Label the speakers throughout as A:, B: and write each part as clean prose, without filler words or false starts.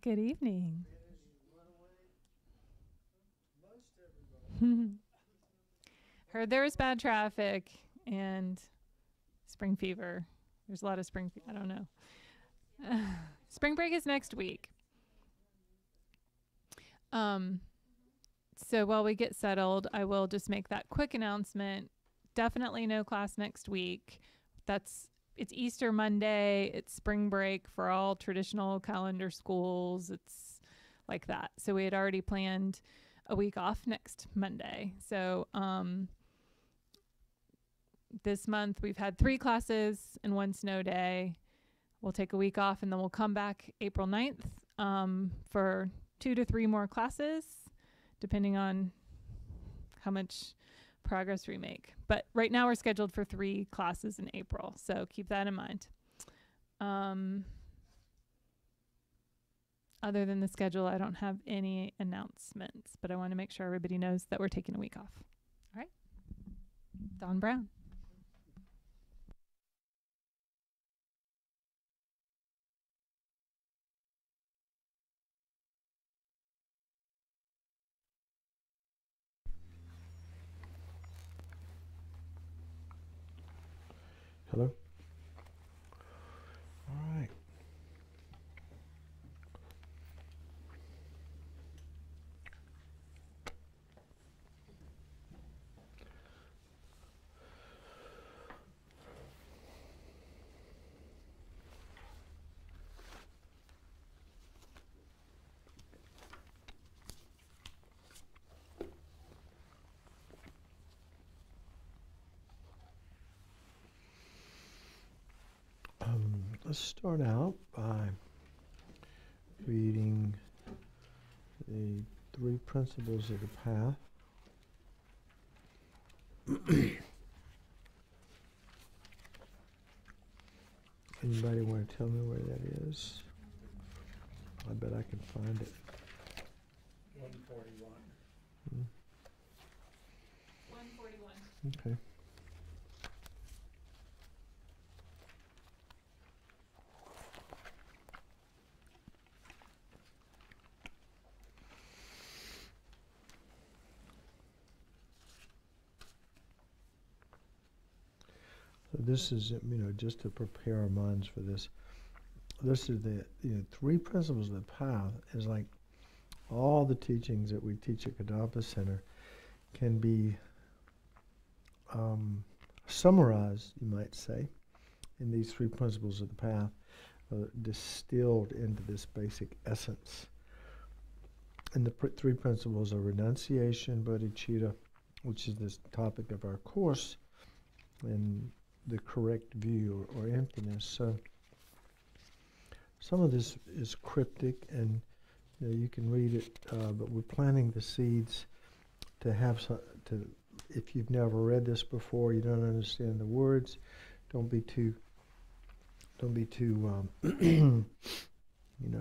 A: Good evening. Heard there was bad traffic and spring fever. There's a lot of I don't know. Spring break is next week. Um, so while we get settled, I will just make that quick announcement. Definitely no class next week. It's Easter Monday. It's spring break for all traditional calendar schools. It's like that. So we had already planned a week off next Monday. So this month we've had 3 classes and 1 snow day. We'll take a week off and then we'll come back April 9th for 2 to 3 more classes, depending on how much progress we make. But right now we're scheduled for 3 classes in April, so keep that in mind. Other than the schedule, I don't have any announcements, but I want to make sure everybody knows that we're taking a week off. All right. Don Brown.
B: Hello? All right. Let's start out by reading the 3 principles of the path. Anybody want to tell me where that is? I bet I can find it.
C: 141.
A: 141.
B: Okay. So this is, just to prepare our minds for this. This is the 3 principles of the path is like all the teachings that we teach at Kadampa Center can be summarized, you might say, in these 3 principles of the path, distilled into this basic essence. And the 3 principles are renunciation, Bodhichitta, which is this topic of our course, and the correct view or emptiness. So some of this is cryptic, and you can read it, but we're planting the seeds to have if you've never read this before, you don't understand the words, don't be too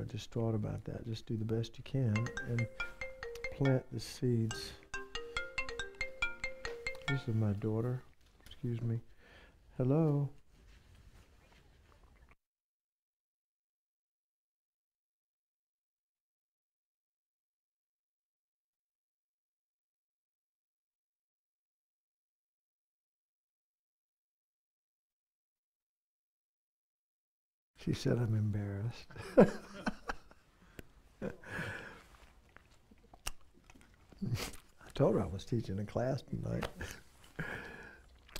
B: distraught about that. Just do the best you can and plant the seeds. This is my daughter. Excuse me. Hello. She said I'm embarrassed. I told her I was teaching a class tonight.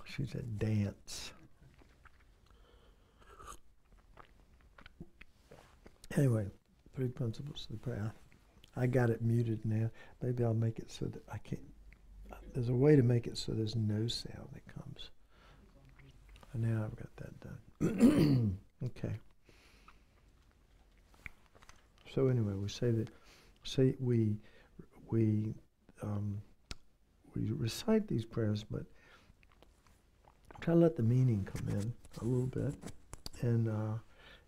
B: She said dance. Anyway, 3 principles of the path. I got it muted now. Maybe I'll make it so that I can't. There's a way to make it so there's no sound that comes. And now I've got that done. Okay. So anyway, we recite these prayers, but try to let the meaning come in a little bit. And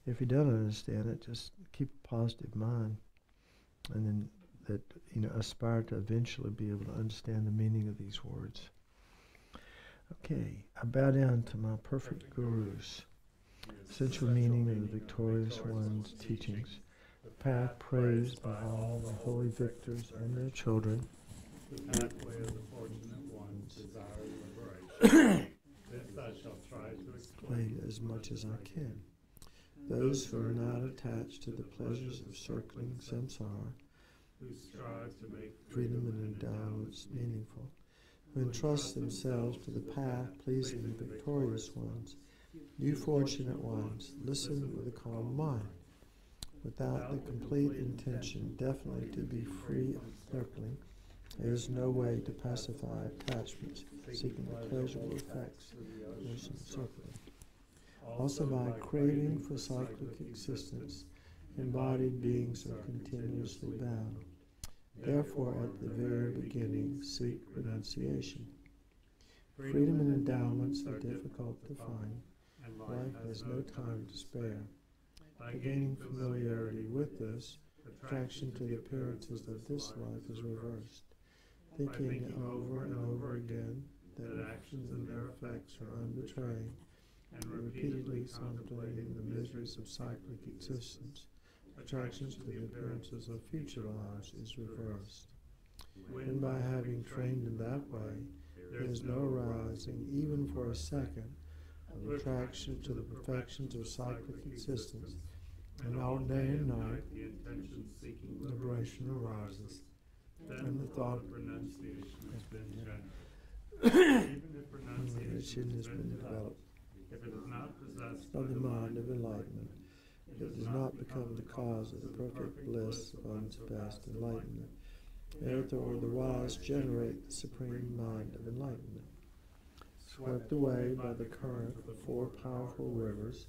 B: if you don't understand it, just keep a positive mind, and then aspire to eventually be able to understand the meaning of these words. Okay, I bow down to my perfect gurus, essential meaning of the victorious one's teachings. the path praised by all the holy victors and their children,
C: the pathway of the fortunate ones desire liberation. This I shall try to explain
B: as much as I can. Those who are not attached to the pleasures of circling samsara,
C: who strive to make
B: freedom and endowments meaningful, who entrust themselves to the path pleasing the victorious ones, you fortunate ones, listen with a calm mind. Without the complete intention definitely to be free of circling, there is no way to pacify attachments, seeking the pleasurable effects of circling. Also by craving for cyclic existence, embodied beings are continuously bound. Therefore, at the very beginning, seek renunciation. Freedom and endowments are difficult to find. Life has no time to spare. By gaining familiarity with this, attraction to the appearances of this life is reversed. Thinking over and over again that actions and their effects are unbetraying, and repeatedly contemplating the miseries of cyclic existence, attractions to the appearances of future lives is reversed. When by having trained in that way, there is no arising, even for a second, of attraction to the perfections of cyclic existence, and all day and night
C: the intention seeking
B: liberation arises,
C: then the thought of renunciation has been generated. Even if renunciation has been developed, if it is not possessed
B: of the mind of enlightenment, it does not become the cause of the perfect bliss of unsurpassed enlightenment. Therefore, the wise generate the supreme mind of enlightenment. Swept away by the current of four powerful rivers,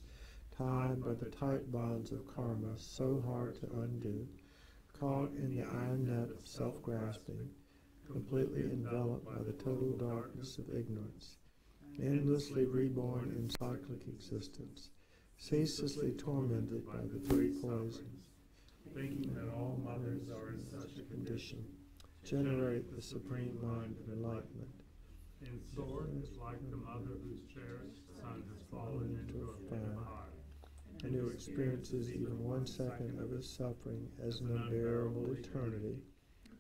B: tied by the tight bonds of karma so hard to undo, caught in the iron net of self-grasping, completely enveloped by the total darkness of ignorance, endlessly reborn in cyclic existence, ceaselessly tormented by the three poisons,
C: thinking that all mothers are in such a condition,
B: generate the supreme mind of enlightenment.
C: in sort, is like the mother whose cherished son has fallen into a pit of fire,
B: And who experiences even 1 second of his suffering as an unbearable eternity.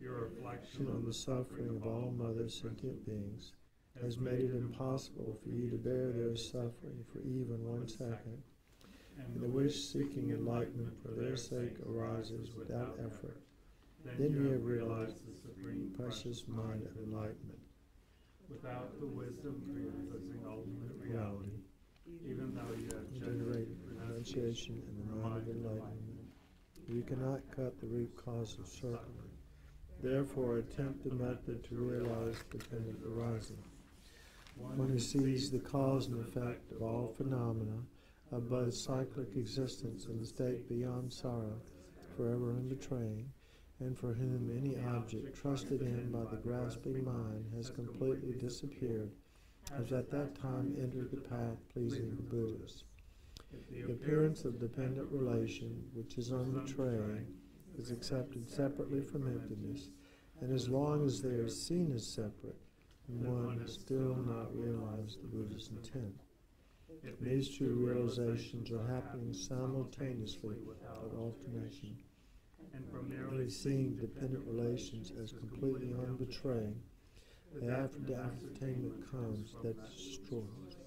C: Your reflection
B: On the suffering of all mother sentient beings has made it impossible for you to bear their suffering for even 1 second, and the wish seeking enlightenment for their sake arises without effort. Then you have realized the supreme precious mind of enlightenment.
C: without the wisdom realizing ultimate reality, even though you have
B: Generated renunciation in the mind of enlightenment, you cannot cut the root cause of circling. Therefore, attempt a method to realize dependent arising. One who sees the cause and effect of all phenomena of both cyclic existence and the state beyond sorrow, forever unbetraying, and for whom any object trusted in by the grasping mind has completely disappeared, has at that time entered the path pleasing the Buddhas. The appearance of dependent relation, which is unbetraying, is accepted separately from emptiness, and as long as they are seen as separate, one has still not realized the Buddha's intent. These two realizations are happening simultaneously without alternation.
C: and from
B: Merely
C: merely
B: seeing dependent relations as completely unbetraying, the ascertainment comes that destroys.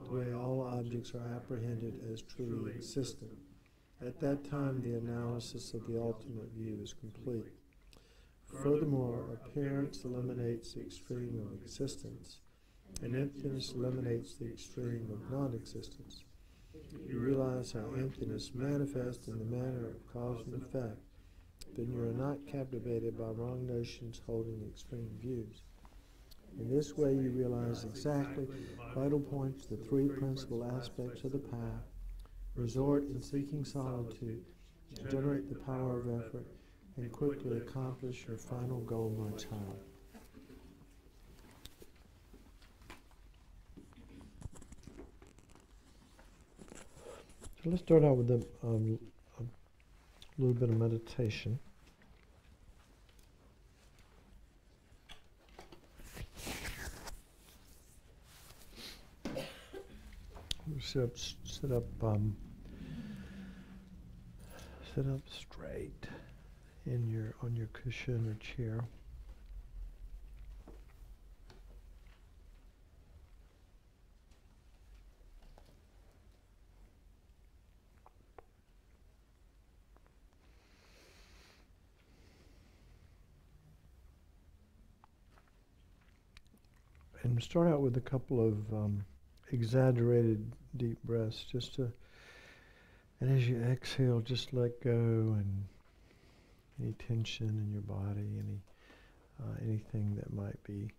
B: The way all objects are apprehended as truly existent. At that time, the analysis of the ultimate view is complete. Furthermore, appearance eliminates the extreme of existence, and emptiness eliminates the extreme of non-existence. You realize how emptiness manifests in the manner of cause and effect, then you are not captivated by wrong notions holding extreme views. In this way, you realize exactly vital points, the three principal aspects of the path, resort in seeking solitude, generate the power of effort, and quickly accomplish your final goal, my child. So let's start out with a little bit of meditation. Sit up Sit up straight on your cushion or chair. And start out with a couple of exaggerated deep breaths, and as you exhale, just let go, and any tension in your body, anything that might be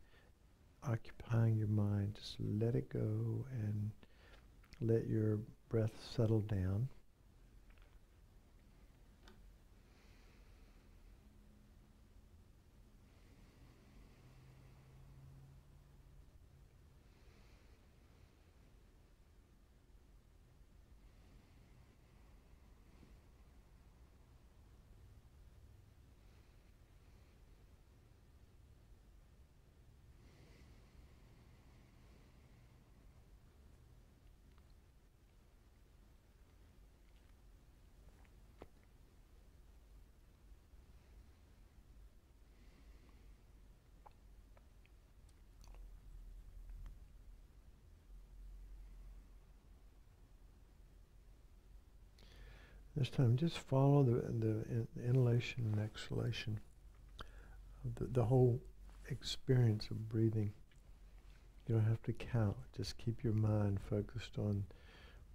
B: occupying your mind, just let it go and let your breath settle down. This time, just follow the inhalation and exhalation, the whole experience of breathing. You don't have to count. Just keep your mind focused on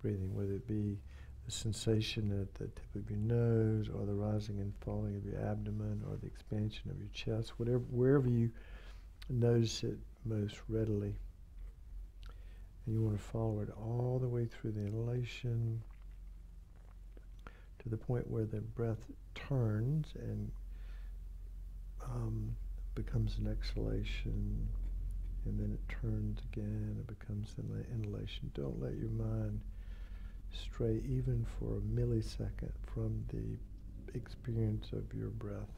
B: breathing, whether it be the sensation at the tip of your nose, or the rising and falling of your abdomen, or the expansion of your chest, wherever you notice it most readily. And you want to follow it all the way through the inhalation to the point where the breath turns and becomes an exhalation, and then it turns again and becomes an inhalation. Don't let your mind stray even for a millisecond from the experience of your breath.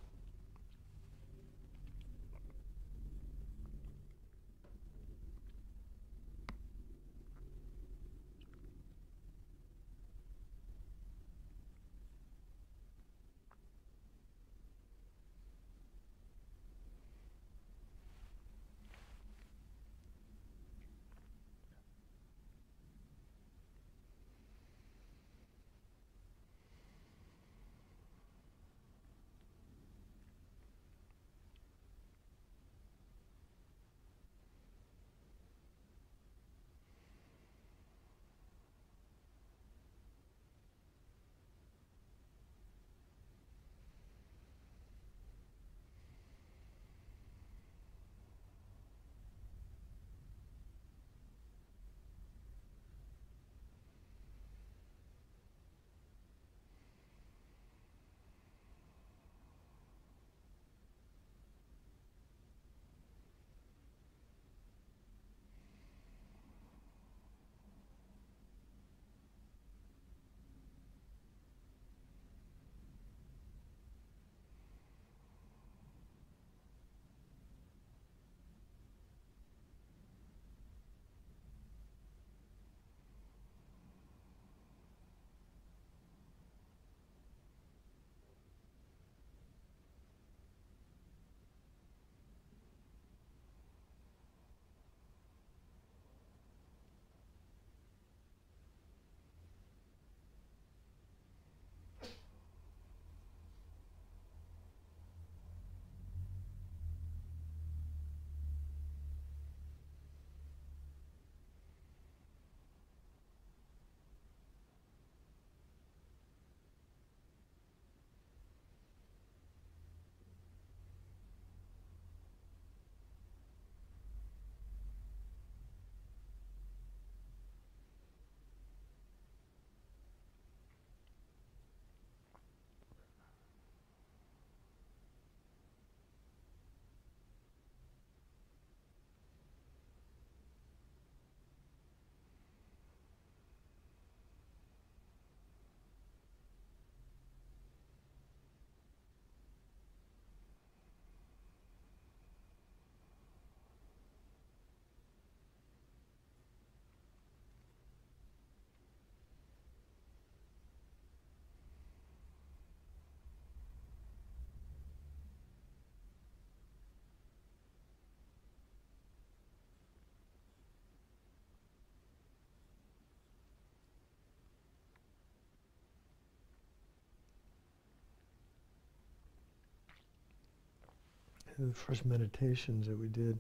B: the first meditations that we did,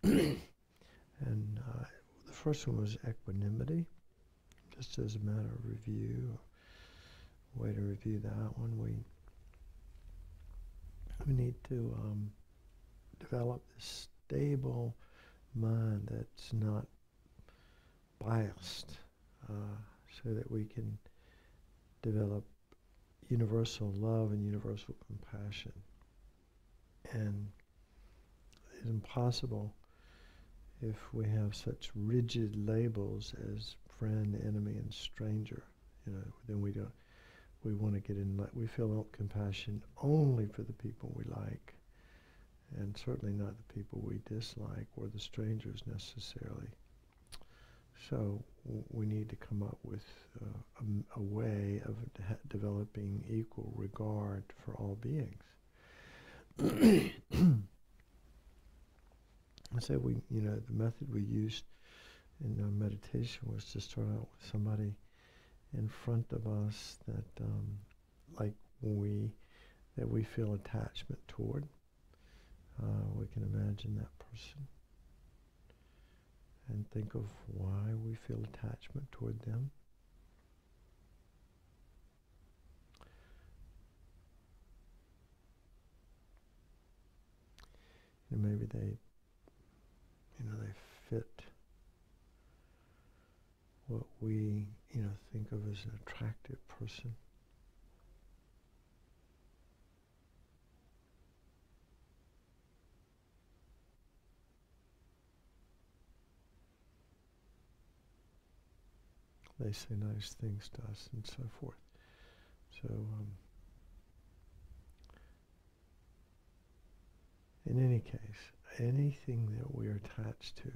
B: and the first one was equanimity, just as a matter of review, a way to review that one. We need to develop this stable mind that's not biased, so that we can develop universal love and universal compassion. And it's impossible if we have such rigid labels as friend, enemy, and stranger. Then we want to get in, we feel compassion only for the people we like, and certainly not the people we dislike or the strangers necessarily. So we need to come up with a way of developing equal regard for all beings. I said the method we used in meditation was to start out with somebody in front of us that, that we feel attachment toward. We can imagine that person and think of why we feel attachment toward them. Maybe they fit what we, think of as an attractive person. They say nice things to us and so forth. So, in any case, anything that we are attached to,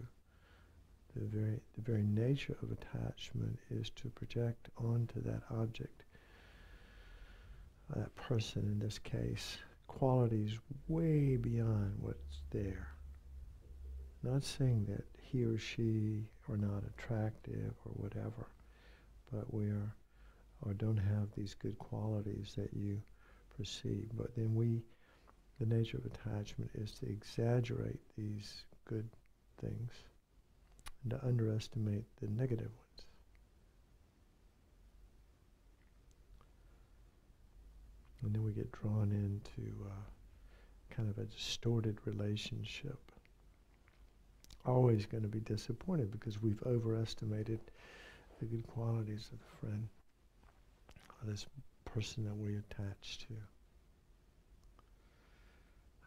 B: the very nature of attachment is to project onto that object, that person in this case, qualities way beyond what's there. Not saying that he or she are not attractive or whatever, but we are, or don't have these good qualities that you perceive. But then the nature of attachment is to exaggerate these good things and to underestimate the negative ones. And then we get drawn into kind of a distorted relationship. Always going to be disappointed because we've overestimated the good qualities of the friend or this person that we attach to.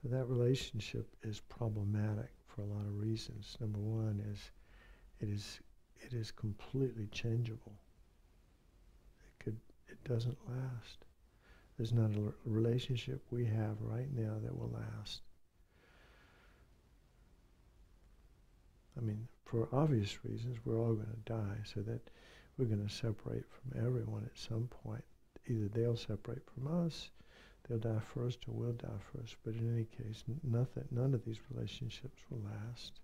B: So that relationship is problematic for a lot of reasons. Number one is it is completely changeable. It doesn't last. There's not a relationship we have right now that will last. I mean, for obvious reasons, we're all going to die, so that we're going to separate from everyone at some point. Either they'll separate from us, they'll die first, or we'll die first. But in any case, none of these relationships will last.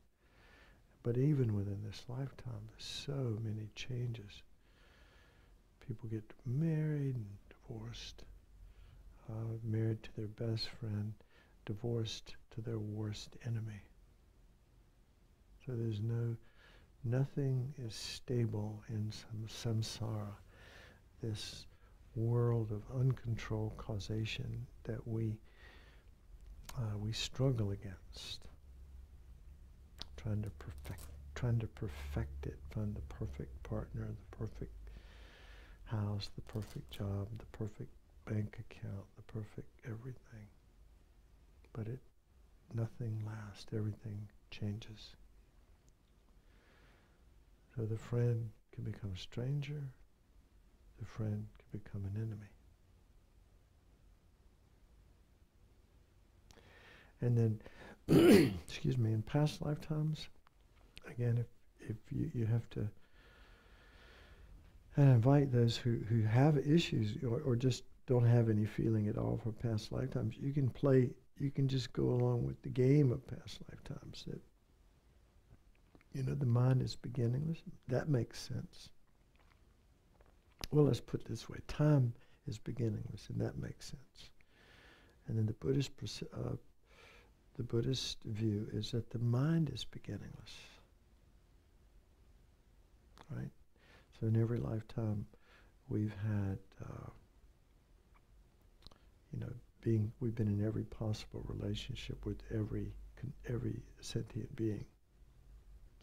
B: But even within this lifetime, there's so many changes. People get married and divorced, married to their best friend, divorced to their worst enemy. So there's nothing is stable in samsara, this world of uncontrolled causation that we struggle against, trying to perfect it, find the perfect partner, the perfect house, the perfect job, the perfect bank account, the perfect everything. But nothing lasts, everything changes. So the friend can become a stranger, the friend can become an enemy. And then, excuse me, in past lifetimes, again, if you have to invite those who have issues or just don't have any feeling at all for past lifetimes, you can just go along with the game of past lifetimes. That, the mind is beginningless. That makes sense. Well, let's put it this way. Time is beginningless, and that makes sense. And then the Buddhist the Buddhist view is that the mind is beginningless. Right? So in every lifetime, we've had, we've been in every possible relationship with every sentient being.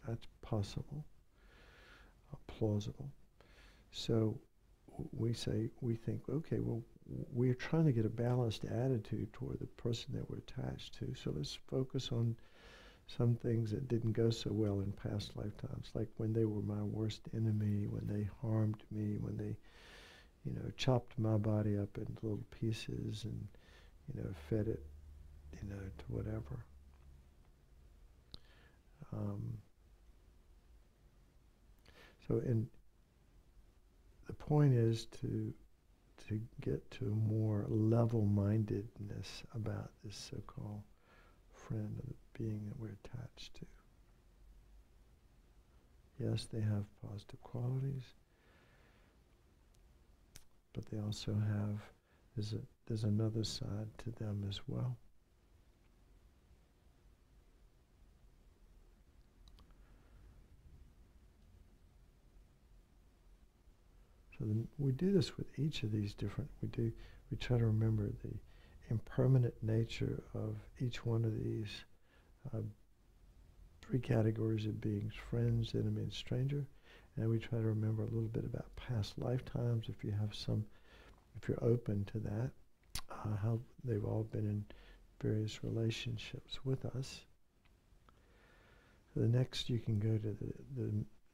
B: That's possible, plausible. So we think, okay, well, we're trying to get a balanced attitude toward the person that we're attached to. So let's focus on some things that didn't go so well in past lifetimes, like when they were my worst enemy, when they harmed me, when they, chopped my body up into little pieces and, fed it, to whatever. The point is to get to a more level-mindedness about this so-called friend or the being that we're attached to. Yes, they have positive qualities, but they also have, there's another side to them as well. So we do this with each of these different, we try to remember the impermanent nature of each one of these three categories of beings: friends, enemy, and stranger. And we try to remember a little bit about past lifetimes, if you're open to that, how they've all been in various relationships with us. So the next you can go to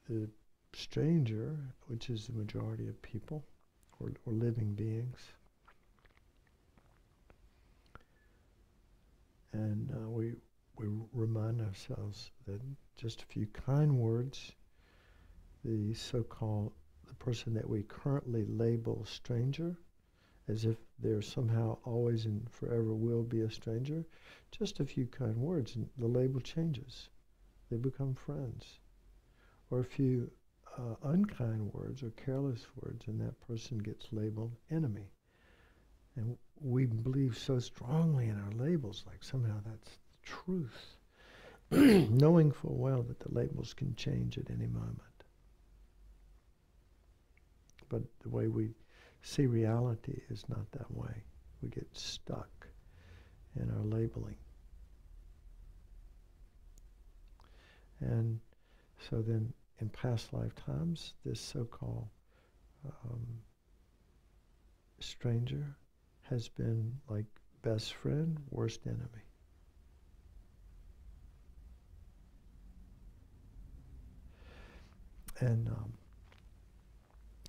B: the stranger, which is the majority of people, or living beings. And we remind ourselves that just a few kind words, the person that we currently label stranger, as if they're somehow always and forever will be a stranger, just a few kind words and the label changes. They become friends. Or a few unkind words or careless words, and that person gets labeled enemy. And we believe so strongly in our labels, like somehow that's the truth, knowing full well that the labels can change at any moment. But the way we see reality is not that way. We get stuck in our labeling. And so then in past lifetimes, this so-called stranger has been like best friend, worst enemy. And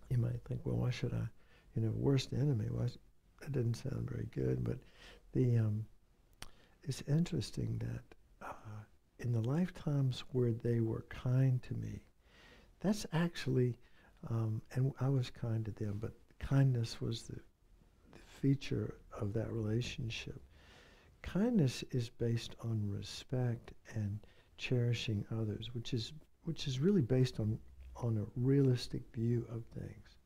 B: you might think, well, why should I, worst enemy? That didn't sound very good, but it's interesting that in the lifetimes where they were kind to me, that's actually, and I was kind to them, but kindness was the feature of that relationship. Kindness is based on respect and cherishing others, which is really based on a realistic view of things.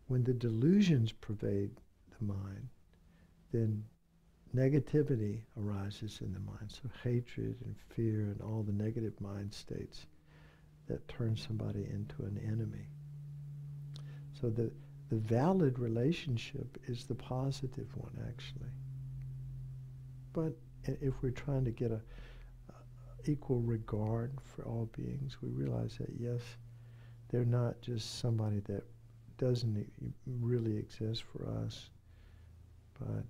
B: When the delusions pervade the mind, then negativity arises in the mind. So hatred and fear and all the negative mind states that turn somebody into an enemy. So the valid relationship is the positive one, actually. But if we're trying to get a equal regard for all beings, we realize that, yes, they're not just somebody that doesn't really exist for us, but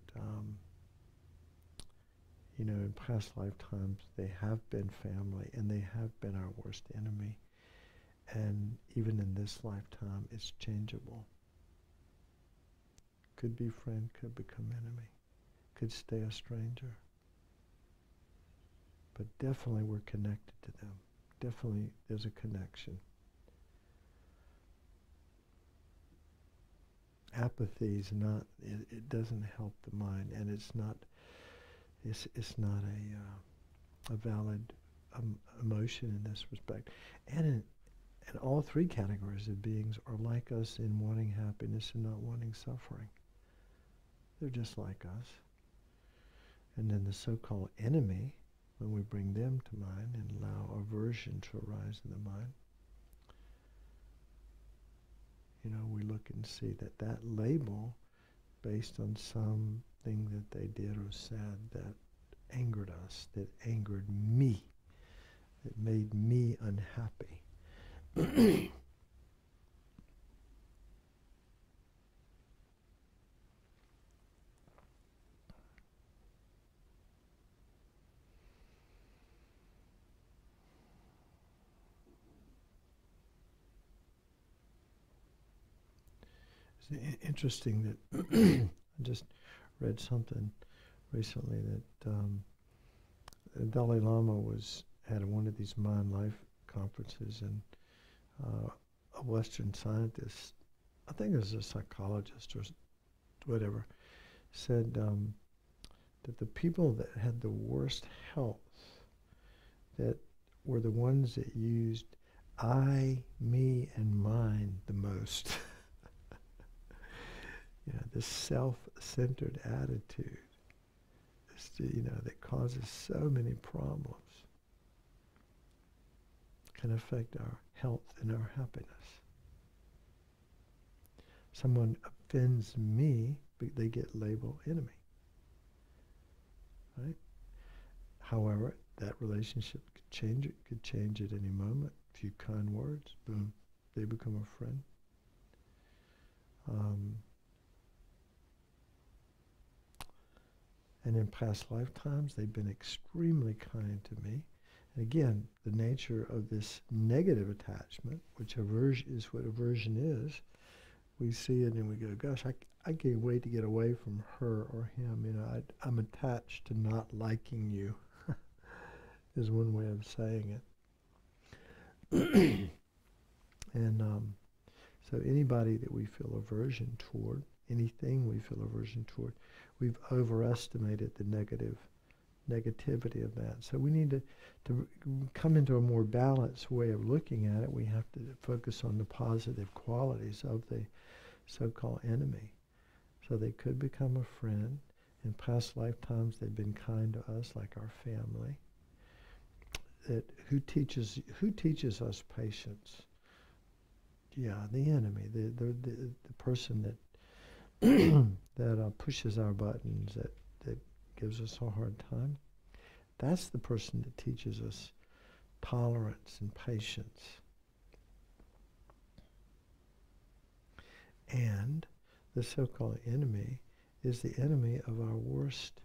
B: in past lifetimes they have been family and they have been our worst enemy. And even in this lifetime, it's changeable. Could be friend, could become enemy, could stay a stranger. But definitely we're connected to them. Definitely there's a connection. Apathy is not, it doesn't help the mind, and it's not a valid emotion in this respect. And all three categories of beings are like us in wanting happiness and not wanting suffering. They're just like us. And then the so-called enemy, when we bring them to mind and allow aversion to arise in the mind, we look and see that that label, based on something that they did or said that angered us, that angered me, that made me unhappy. It's interesting that I just read something recently that the Dalai Lama had one of these mind life conferences, and a Western scientist, I think it was a psychologist or whatever, said that the people that had the worst health, that were the ones that used I, me, and mine the most. This self-centered attitude, that causes so many problems, can affect our health and our happiness. Someone offends me, but they get labeled enemy. Right? However, that relationship could change. It could change at any moment. A few kind words, boom, they become a friend. And in past lifetimes, they've been extremely kind to me. And again, the nature of this negative attachment, which is what aversion is, we see it and we go, gosh, I can't wait to get away from her or him. I'm attached to not liking you, is one way of saying it. And so anybody that we feel aversion toward, anything we feel aversion toward, we've overestimated the negativity of that. So we need to come into a more balanced way of looking at it. We have to focus on the positive qualities of the so-called enemy. So they could become a friend. In past lifetimes, they've been kind to us, like our family. Who teaches us patience? Yeah, the enemy, the person that that pushes our buttons, that gives us a hard time. That's the person that teaches us tolerance and patience. And the so-called enemy is the enemy of our worst,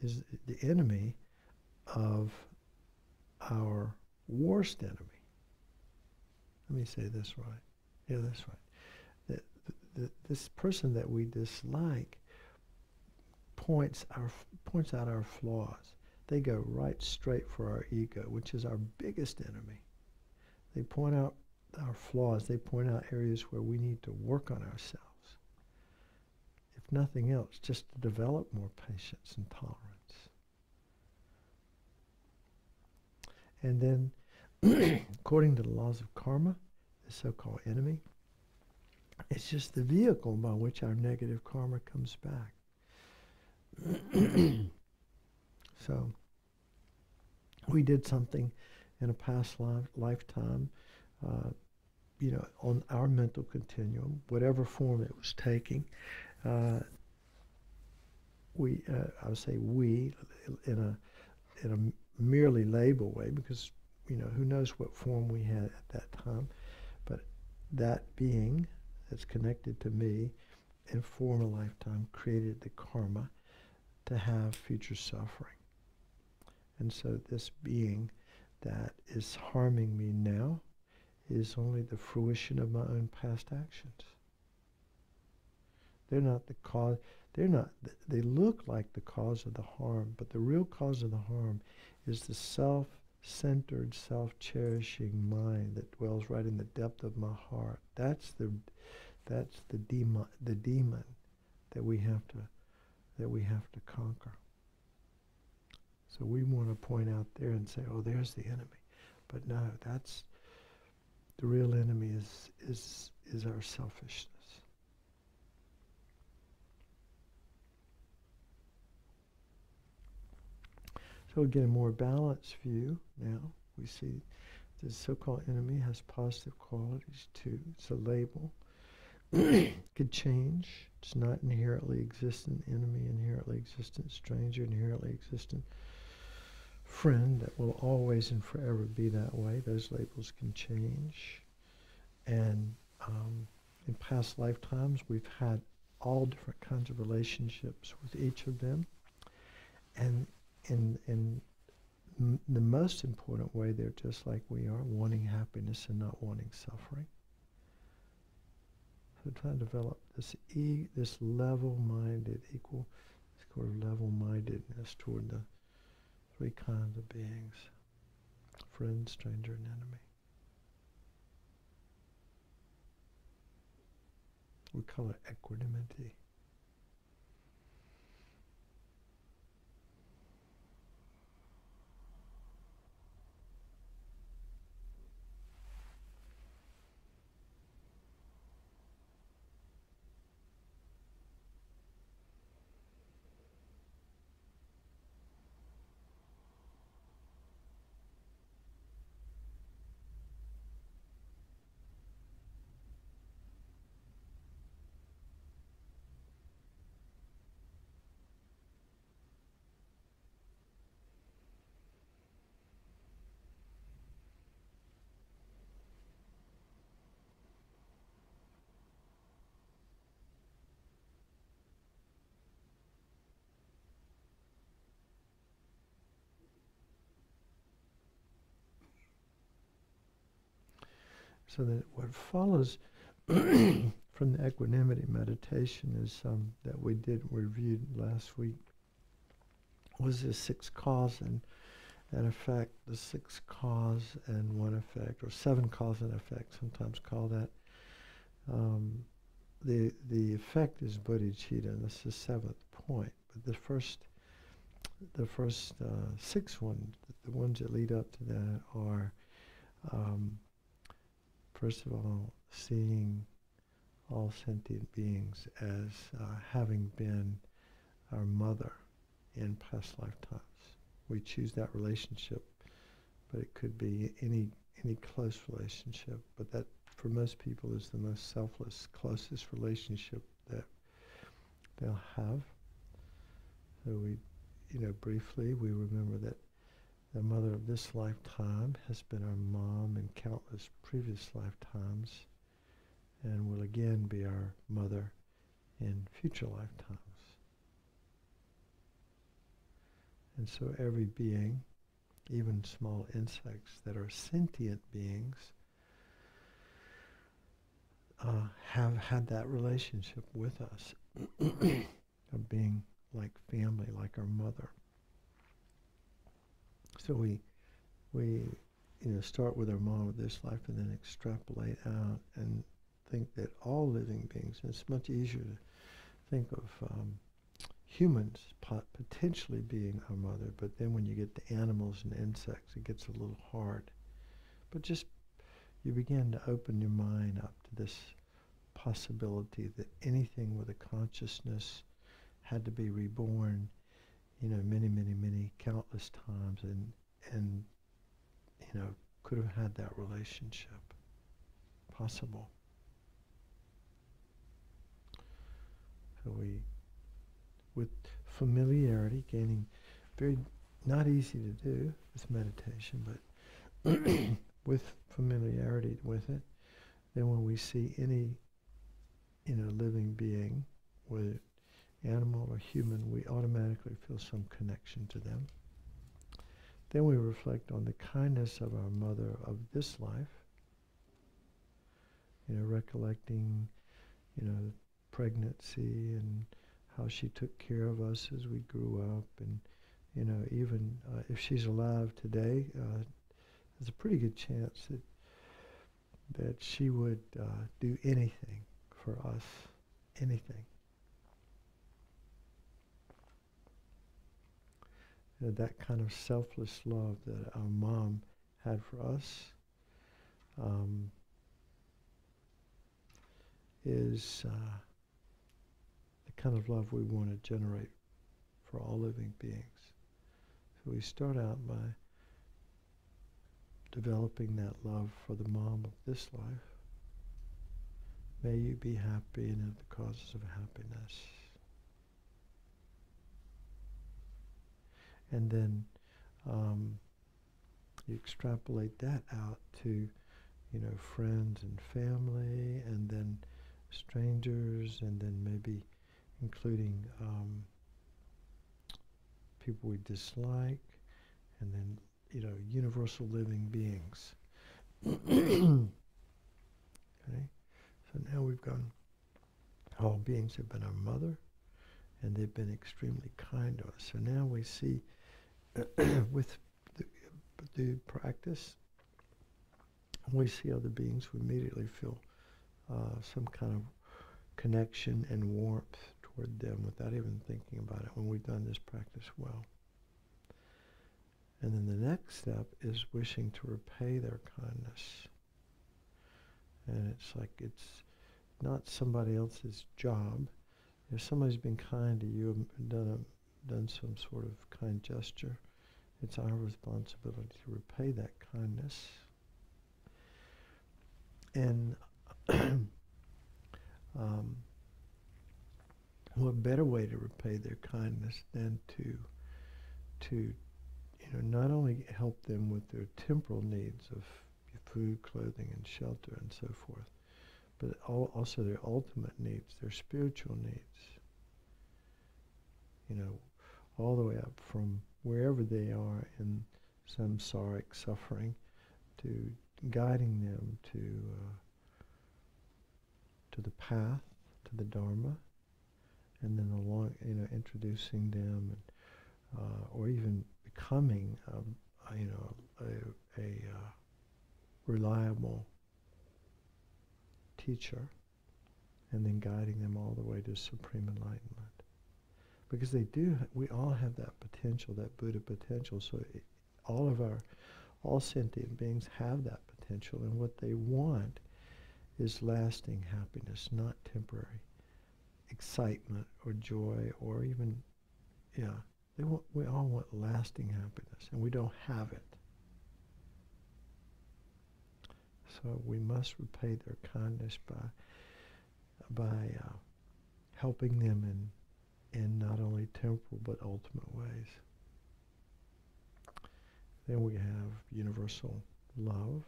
B: is the enemy of our worst enemy. Let me say this right. Yeah, that's right. This person that we dislike points out our flaws. They go right straight for our ego, which is our biggest enemy. They point out our flaws. They point out areas where we need to work on ourselves. If nothing else, just to develop more patience and tolerance. And then, according to the laws of karma, the so-called enemy, it's just the vehicle by which our negative karma comes back. So, we did something in a past lifetime, on our mental continuum, whatever form it was taking. I would say we, in a merely label way, because who knows what form we had at that time, but that being that's connected to me in former lifetime created the karma to have future suffering. And so this being that is harming me now is only the fruition of my own past actions. They're not the cause. They look like the cause of the harm, but the real cause of the harm is the self-centered, self-cherishing mind that dwells right in the depth of my heart. That's the demon that we have to conquer. So we want to point out there and say, oh, there's the enemy. But no, that's the real enemy is our selfishness. So we get a more balanced view now. We see the so-called enemy has positive qualities too. It's a label. Could change. It's not inherently existent enemy, inherently existent stranger, inherently existent friend that will always and forever be that way. Those labels can change. And in past lifetimes, we've had all different kinds of relationships with each of them. And in the most important way, they're just like we are, wanting happiness and not wanting suffering. So trying to develop this level-minded, equal sort of level-mindedness toward the three kinds of beings: friend, stranger, and enemy. We call it equanimity. So that what follows from the equanimity meditation is that we reviewed last week was the 6 cause and effect, the 6 cause and 1 effect, or 7 cause and effect, sometimes call that. The effect is Bodhichitta, and that's the 7th point. But the first 6 ones, the ones that lead up to that are first of all, seeing all sentient beings as having been our mother in past lifetimes. We choose that relationship, but it could be any close relationship. But that, for most people, is the most selfless, closest relationship that they'll have. So we, briefly, we remember that the mother of this lifetime has been our mom in countless previous lifetimes, and will again be our mother in future lifetimes. And so every being, even small insects that are sentient beings, have had that relationship with us, of being like family, like our mother. So we start with our mom of this life and then extrapolate out and think that all living beings, and it's much easier to think of humans potentially being our mother, but then when you get to animals and insects, it gets a little hard. But just, you begin to open your mind up to this possibility that anything with a consciousness had to be reborn, many countless times, and could have had that relationship possible. So we, with familiarity, gaining, very not easy to do with meditation, but with familiarity with it, then when we see any living being, whether animal or human, we automatically feel some connection to them. Then we reflect on the kindness of our mother of this life, recollecting, pregnancy and how she took care of us as we grew up, and, even if she's alive today, there's a pretty good chance that she would do anything for us, anything. That kind of selfless love that our mom had for us is the kind of love we want to generate for all living beings. So we start out by developing that love for the mom of this life. May you be happy and have the causes of happiness. And then you extrapolate that out to, friends and family, and then strangers, and then maybe including people we dislike, and then, universal living beings. Okay? So now we've gone, all beings have been our mother, and they've been extremely kind to us. So now we see, with the practice, we see other beings, we immediately feel some kind of connection and warmth toward them without even thinking about it when we've done this practice well. And then the next step is wishing to repay their kindness. And it's like it's not somebody else's job. If somebody's been kind to you and done some sort of kind gesture, it's our responsibility to repay that kindness. And what better way to repay their kindness than to not only help them with their temporal needs of food, clothing, and shelter, and so forth, but also their ultimate needs, their spiritual needs. All the way up from wherever they are in samsaric suffering to guiding them to the path, to the Dharma, and then along, introducing them, or even becoming, a reliable teacher, and then guiding them all the way to supreme enlightenment. Because we all have that potential, that Buddha potential. So all sentient beings have that potential, and what they want is lasting happiness, not temporary excitement or joy, or even, we all want lasting happiness, and we don't have it. So we must repay their kindness by helping them in not only temporal but ultimate ways. Then we have universal love,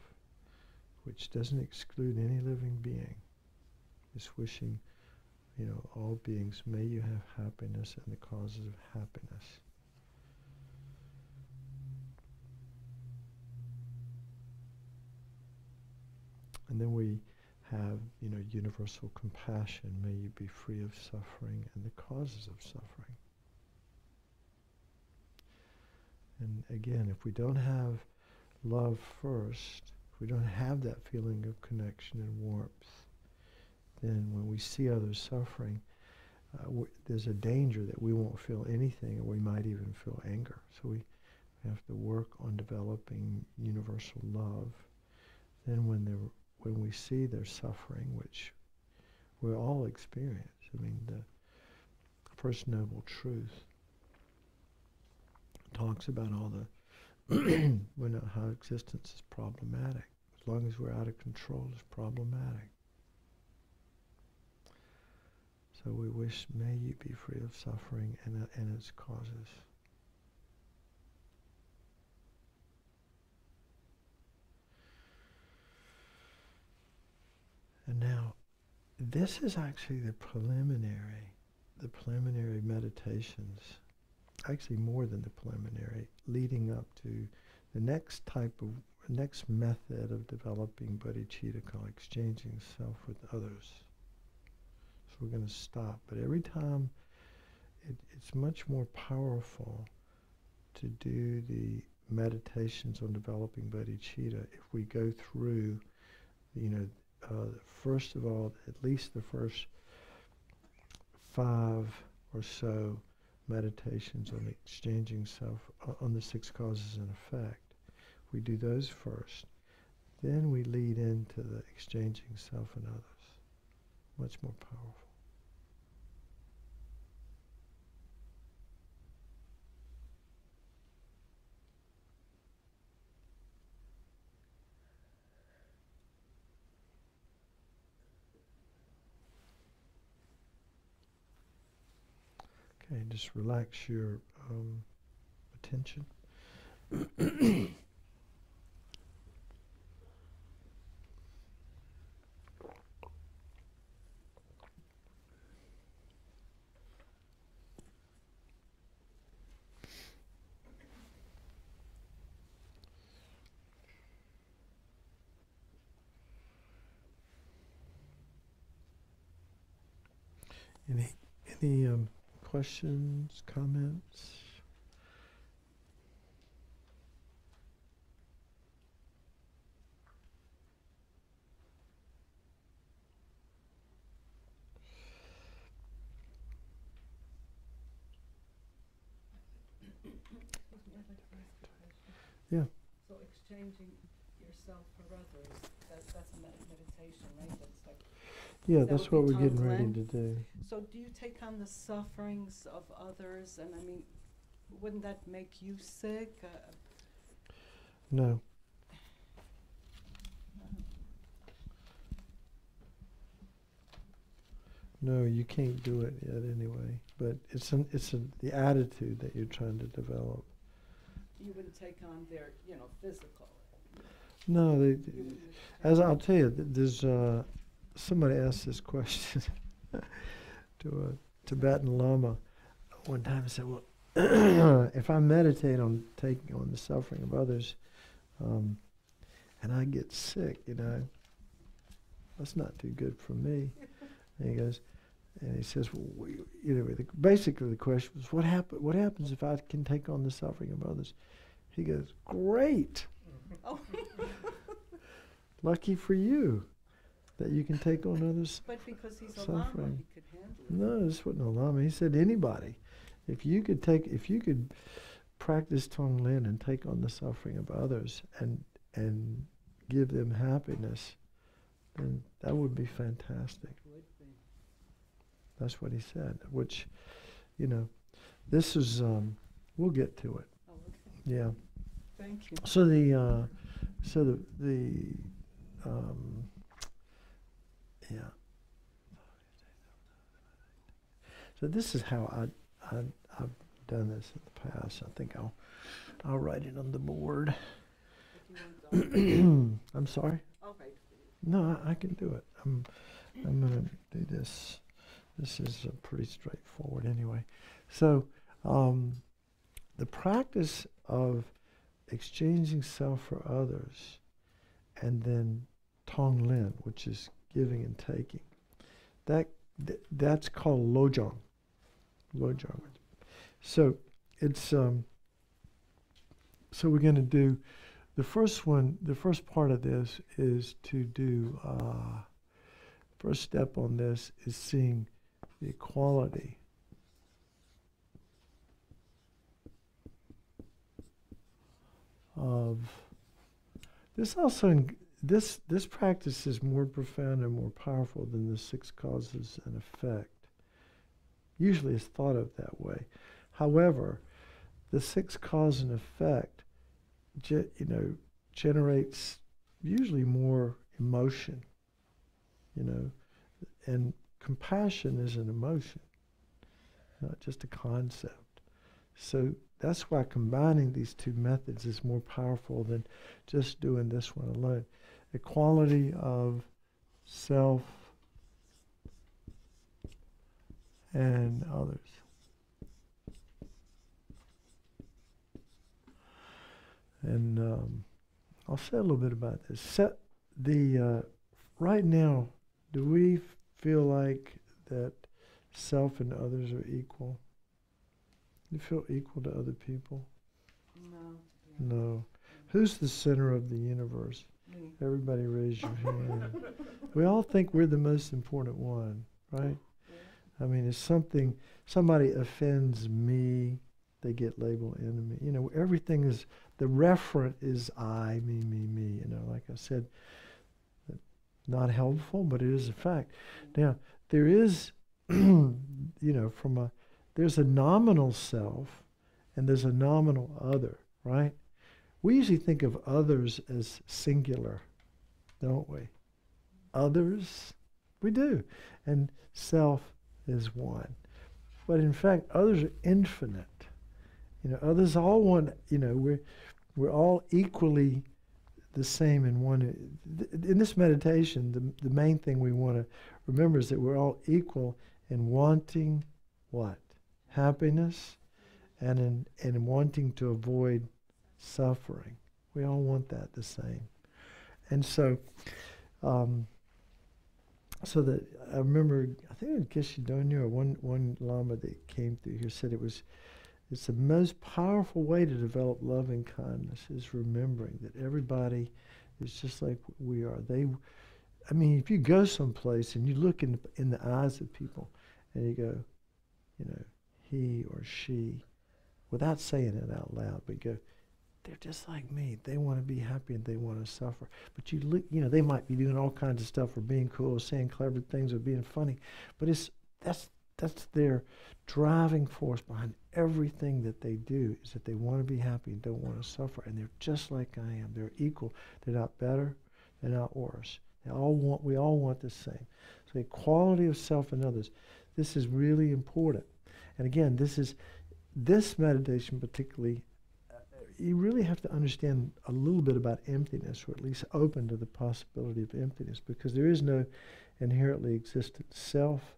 B: which doesn't exclude any living being. It's wishing, all beings, may you have happiness and the causes of happiness. And then we have, universal compassion. May you be free of suffering and the causes of suffering. And again, if we don't have love first, if we don't have that feeling of connection and warmth, then when we see others suffering, there's a danger that we won't feel anything, or we might even feel anger. So we have to work on developing universal love. Then when we see their suffering, which we all experience, the First Noble Truth talks about all the how existence is problematic. As long as we're out of control, it's problematic. So we wish, may you be free of suffering and its causes. And now, this is actually the preliminary meditations, actually more than the preliminary, leading up to the next method of developing bodhicitta, called exchanging self with others. So we're going to stop, but every time it's much more powerful to do the meditations on developing bodhicitta if we go through, first of all, at least the first 5 or so meditations on exchanging self, on the 6 causes and effect. We do those first. Then we lead into the exchanging self and others. Much more powerful. Okay, just relax your attention. Any questions, comments? Yeah.
D: So exchanging yourself for others, that's a meditation, right? That's like,
B: Yeah,
D: that
B: that's
D: would
B: what
D: be
B: we're getting
D: Tonglen.
B: ready to do.
D: So do you take on the sufferings of others? And I mean, wouldn't that make you sick?
B: No. No, you can't do it yet anyway. But it's the attitude that you're trying to develop.
D: You wouldn't take on their, physical.
B: No, as I'll tell you, there's somebody asked this question to a Tibetan Lama one time and said, well, if I meditate on taking on the suffering of others, and I get sick, that's not too good for me. And he goes, and he says, well, basically the question was, what happens if I can take on the suffering of others? He goes, great.
D: Oh.
B: Lucky for you that you can take on others.
D: But because he's a
B: suffering.
D: Lama, he could handle it.
B: No, this wasn't a Lama. He said anybody. If you could practice Tonglen and take on the suffering of others and give them happiness, then that would be fantastic.
D: Would be.
B: That's what he said. Which, this is we'll get to it.
D: Oh, okay.
B: Yeah.
D: Thank you.
B: So yeah. So this is how I've done this in the past. I think I'll write it on the board. I'm sorry.
D: I'll write for you.
B: No, I can do it. I'm gonna do this. This is pretty straightforward anyway. So the practice of exchanging self for others, and then Tonglen, which is giving and taking, that's called Lojong. Lojong. So it's so we're going to do the first one. The first part of this is to do. First step on this is seeing the equality of this. Also, this practice is more profound and more powerful than the 6 causes and effect. Usually, it's thought of that way. However, the 6 cause and effect, generates usually more emotion. And compassion is an emotion, not just a concept. So that's why combining these 2 methods is more powerful than just doing this one alone. Equality of self and others. And I'll say a little bit about this. Right now, do we feel like that self and others are equal? You feel equal to other people?
D: No.
B: No. Who's the center of the universe?
D: Me.
B: Everybody raise your hand. We all think we're the most important one, right?
D: Yeah.
B: I mean, it's somebody offends me, they get labeled enemy. Everything is, the referent is I, me. Like I said, not helpful, but it is a fact. Now, there is, there's a nominal self and there's a nominal other, right? We usually think of others as singular, don't we? Others, we do. And self is one. But in fact, others are infinite. Others all want, we're all equally the same in one. In this meditation, the main thing we want to remember is that we're all equal in wanting what? Happiness, and in wanting to avoid suffering. We all want that the same. And so, so that I remember, I think in Kishidonya, or one Lama that came through here said it's the most powerful way to develop loving kindness is remembering that everybody is just like we are. If you go someplace and you look in the eyes of people and you go, he or she, without saying it out loud, but go, they're just like me. They want to be happy and they want to suffer. But you look, they might be doing all kinds of stuff or being cool or saying clever things or being funny, but that's their driving force behind everything that they do, is that they want to be happy and don't want to suffer. And they're just like I am. They're equal. They're not better. They're not worse. We all want the same. So equality of self and others. This is really important. And again, this meditation particularly, you really have to understand a little bit about emptiness, or at least open to the possibility of emptiness, because there is no inherently existent self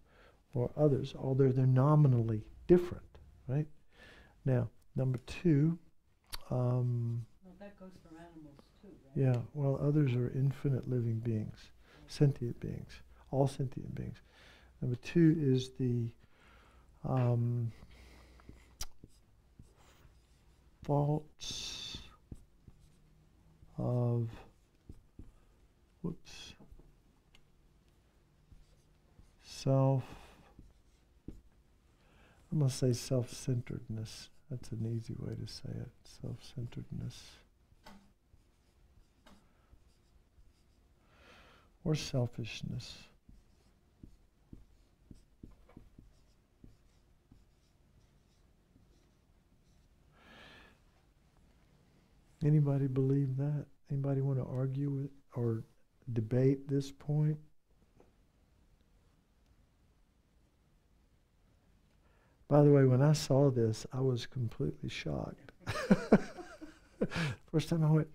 B: or others, although they're nominally different, right? Now, number two.
D: Well, that goes for animals too, right?
B: Yeah, well, others are infinite living beings, sentient beings, all sentient beings. Number two is the faults of, I'm going to say self-centeredness. That's an easy way to say it, self-centeredness. Or selfishness. Anybody believe that? Anybody want to argue with or debate this point? By the way, when I saw this, I was completely shocked. First time I went,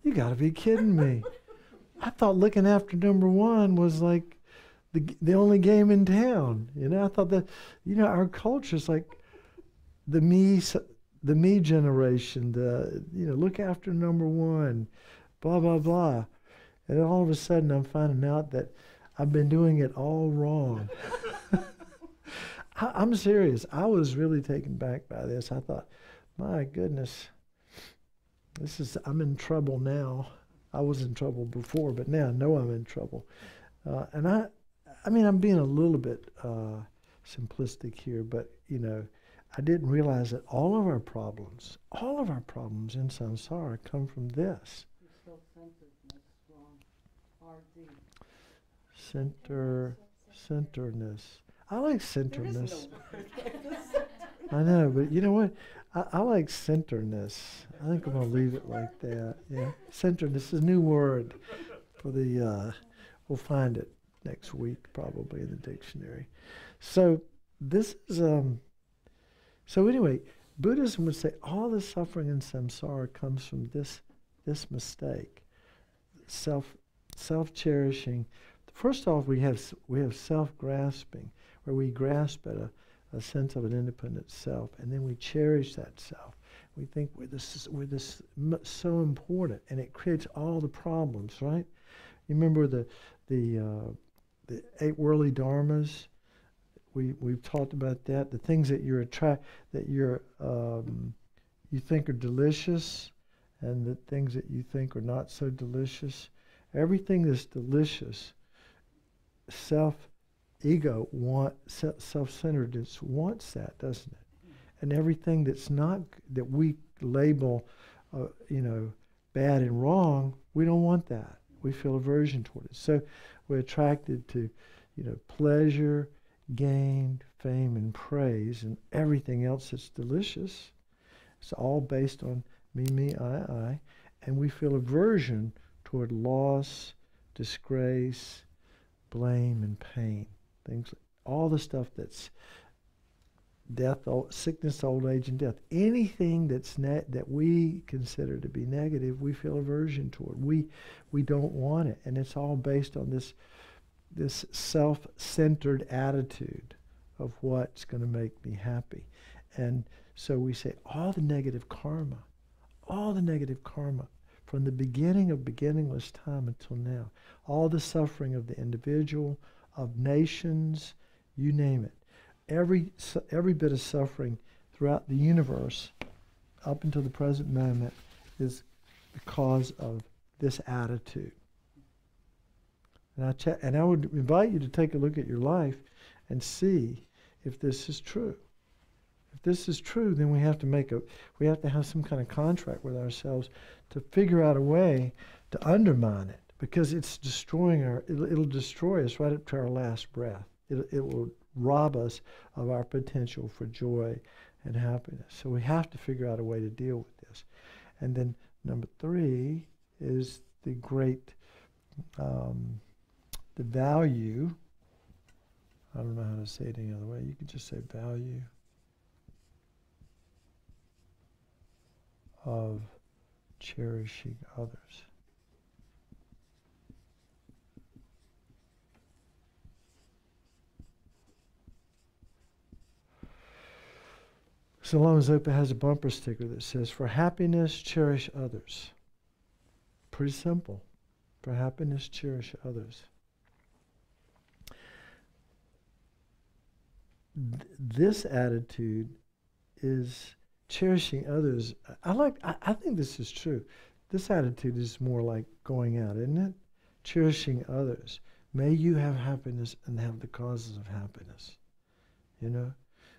B: you got to be kidding me. I thought looking after number one was like the only game in town. I thought that, our culture's like the me generation, look after number one, blah, blah, blah. And then all of a sudden I'm finding out that I've been doing it all wrong. I'm serious. I was really taken back by this. I thought, my goodness, I'm in trouble now. I was in trouble before, but now I know I'm in trouble. And I'm being a little bit simplistic here, but, I didn't realize that all of our problems in samsara come from this.
D: Self-centeredness, wrong.
B: Centeredness. I like centeredness.
D: There is no word.
B: I know, but you know what? I like centeredness. I think I'm going to leave it like that. Yeah, centeredness is a new word for the. We'll find it next week probably in the dictionary. So this is So anyway, Buddhism would say all the suffering in samsara comes from this mistake, self-cherishing. First off, we have self-grasping, where we grasp at a sense of an independent self, and then we cherish that self. We think we're this so important, and it creates all the problems, right? You remember the 8 worldly dharmas? We've talked about that. The things that you think are delicious, and the things that you think are not so delicious. Everything that's delicious, self-centeredness wants that, doesn't it? And everything that's not, that we label, bad and wrong, we don't want that. We feel aversion toward it. So we're attracted to, pleasure, gain, fame, and praise, and everything else that's delicious. It's all based on me, I, and we feel aversion toward loss, disgrace, blame, and pain. Things, all the stuff death, sickness, old age, and death. Anything that we consider to be negative, we feel aversion toward. We don't want it, and it's all based on this self-centered attitude of what's going to make me happy. And so we say all the negative karma from the beginning of beginningless time until now, all the suffering of the individual, of nations, you name it. Every bit of suffering throughout the universe up until the present moment is because of this attitude. And I would invite you to take a look at your life and see if this is true. If this is true, then we have to have some kind of contract with ourselves to figure out a way to undermine it, because it's destroying it'll destroy us right up to our last breath. It will rob us of our potential for joy and happiness. So we have to figure out a way to deal with this. And then number 3 is the great, the value. I don't know how to say it any other way. You could just say value of cherishing others. So Lama Zopa has a bumper sticker that says, "For happiness, cherish others." Pretty simple. For happiness, cherish others. This attitude is cherishing others. I think this is true. This attitude is more like going out, isn't it? Cherishing others. May you have happiness and have the causes of happiness. You know?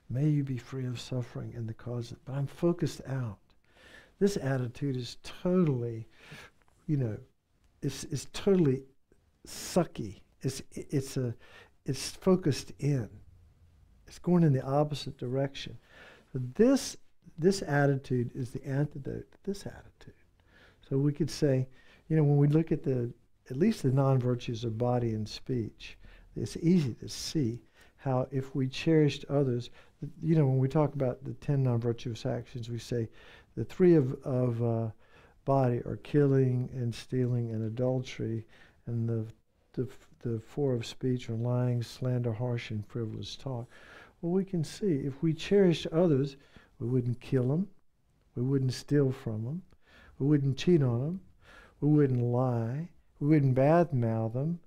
B: May you be free of suffering and the causes. But I'm focused out. This attitude is totally, it's totally sucky. It's focused in. It's going in the opposite direction. So this attitude is the antidote to this attitude. So we could say, when we look at at least the non-virtues of body and speech, it's easy to see how if we cherished others, when we talk about the 10 non-virtuous actions, we say the 3 of body are killing and stealing and adultery, and the 4 of speech are lying, slander, harsh, and frivolous talk. Well, we can see if we cherished others, we wouldn't kill them, we wouldn't steal from them, we wouldn't cheat on them, we wouldn't lie, we wouldn't badmouth them,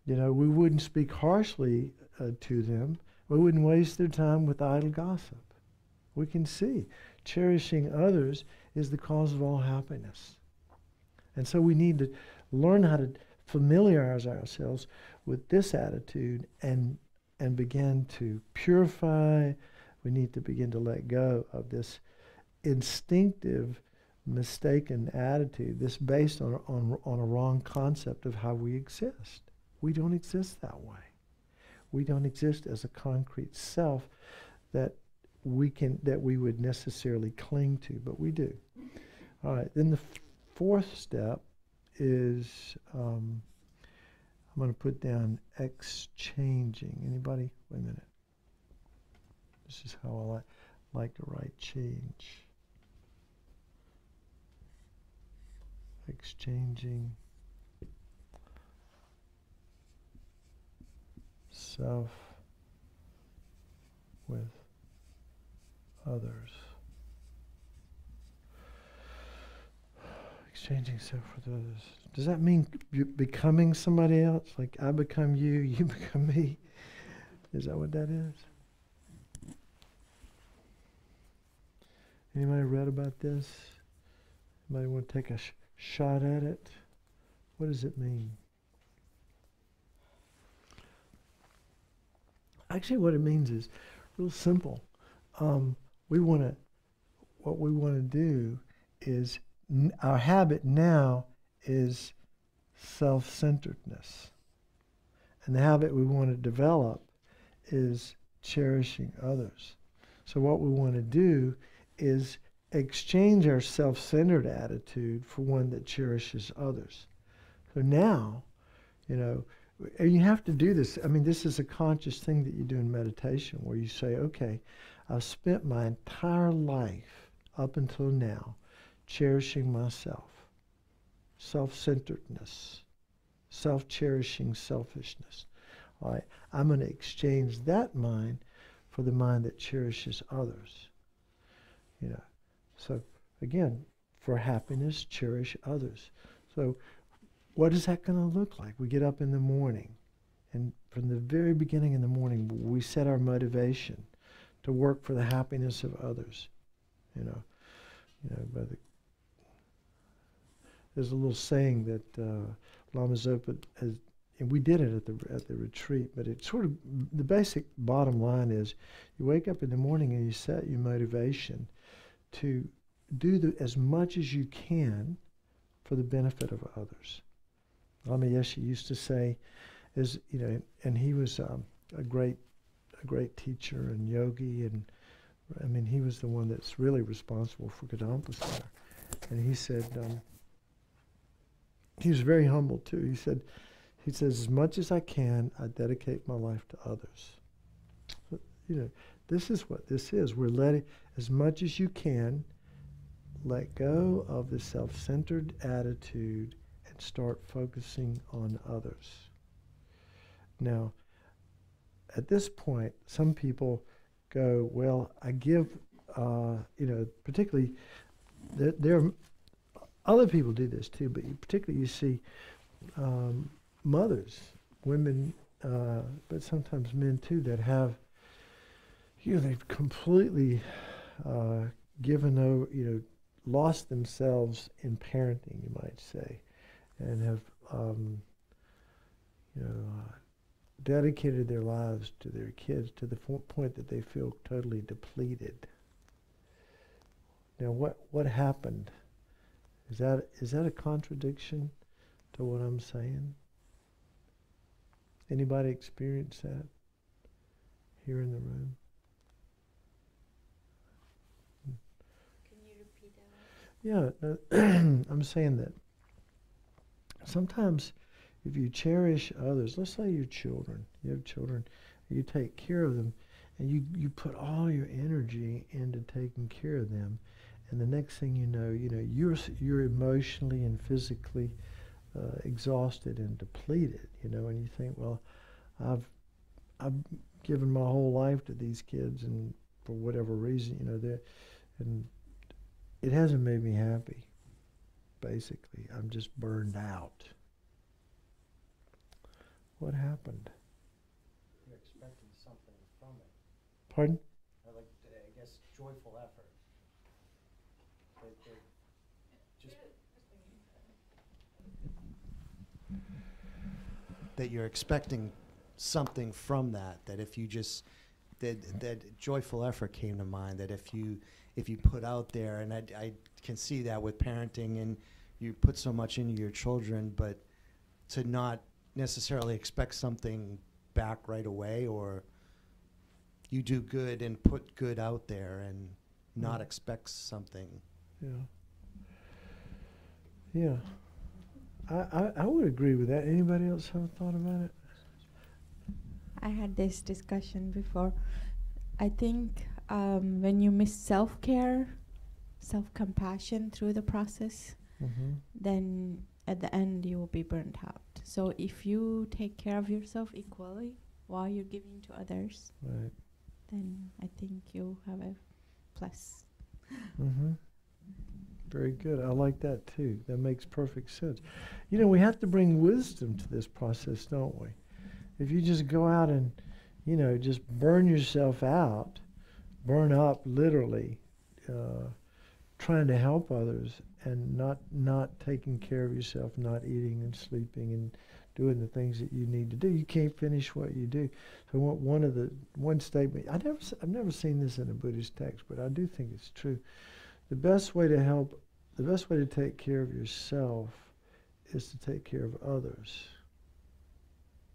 B: we wouldn't speak harshly to them, we wouldn't waste their time with idle gossip. We can see cherishing others is the cause of all happiness. And so we need to learn how to familiarize ourselves with this attitude and begin to purify. We need to begin to let go of this instinctive, mistaken attitude that's based on a wrong concept of how we exist. We don't exist that way. We don't exist as a concrete self that we would necessarily cling to, but we do. All right, then the 4th step is, I'm going to put down exchanging. Anybody? Wait a minute. This is how I like to write change. Exchanging self with others. Exchanging self with others. Does that mean becoming somebody else? Like I become you, you become me? Is that what that is? Anybody read about this? Anybody want to take a shot at it? What does it mean? Actually, what it means is real simple. What we want to do is, our habit now is self-centeredness. And the habit we want to develop is cherishing others. So what we want to do is exchange our self-centered attitude for one that cherishes others. So now, and you have to do this. I mean, this is a conscious thing that you do in meditation where you say, okay, I've spent my entire life up until now cherishing myself, self-centeredness, self-cherishing selfishness. All right, I'm going to exchange that mind for the mind that cherishes others. You know, so again, for happiness, cherish others. So what is that going to look like? We get up in the morning, and from the very beginning in the morning, we set our motivation to work for the happiness of others. There's a little saying that Lama Zopa has, and we did it at the retreat, but it's sort of, the basic bottom line is, you wake up in the morning and you set your motivation to do as much as you can for the benefit of others. Lama Yeshe used to say, and he was a great teacher and yogi, and I mean, he was the one that's really responsible for Kadampa Center. And he said, he was very humble too. He says, as much as I can, I dedicate my life to others. So, this is what this is. We're letting, as much as you can, let go of the self-centered attitude and start focusing on others. Now, at this point, some people go, well, I give, particularly, there are other people do this too, but particularly you see mothers, women, but sometimes men too, that have, they've completely given over, lost themselves in parenting, you might say, and have, dedicated their lives to their kids to the point that they feel totally depleted. Now, what happened? Is that a contradiction to what I'm saying? Anybody experience that here in the room?
E: Can you repeat that?
B: Yeah, I'm saying that sometimes if you cherish others, let's say you have children, you take care of them, and you put all your energy into taking care of them, and the next thing you know, you're emotionally and physically exhausted and depleted, and you think, well, I've given my whole life to these kids, and for whatever reason, and it hasn't made me happy. Basically, I'm just burned out. What happened?
F: You're expecting something from it.
B: Pardon?
F: I guess, joyful effort. That you're expecting something from that. That if you just that joyful effort came to mind. That if you put out there, and I can see that with parenting, and you put so much into your children, but to not necessarily expect something back right away, or you do good and put good out there and not expect something.
B: Yeah. I would agree with that. Anybody else have a thought about it?
E: I had this discussion before. I think when you miss self-care, self-compassion through the process, then at the end you will be burnt out. So if you take care of yourself equally while you're giving to others,
B: right,
E: then I think you have a plus.
B: Very good. I like that too. That makes perfect sense. We have to bring wisdom to this process, don't we? If you just go out and, just burn yourself out, burn up literally, trying to help others and not taking care of yourself, not eating and sleeping and doing the things that you need to do, you can't finish what you do. So one statement, I've never seen this in a Buddhist text, but I do think it's true. The best way to take care of yourself is to take care of others.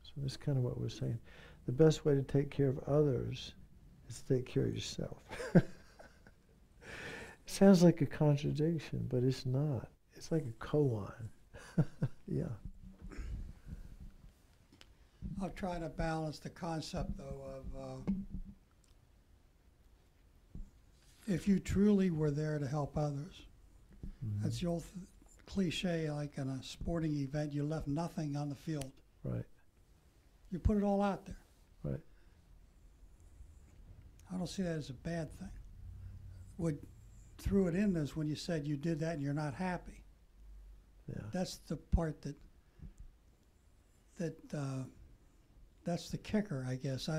B: So that's kind of what we're saying. The best way to take care of others is to take care of yourself. Sounds like a contradiction, but it's not. It's like a koan. Yeah.
G: I'll try to balance the concept, though, of if you truly were there to help others,
B: Mm-hmm.
G: that's the old cliche, like in a sporting event, you left nothing on the field.
B: Right.
G: You put it all out there.
B: Right.
G: I don't see that as a bad thing. What threw it in is when you said you did that and you're not happy.
B: Yeah.
G: That's the part that's the kicker, I guess.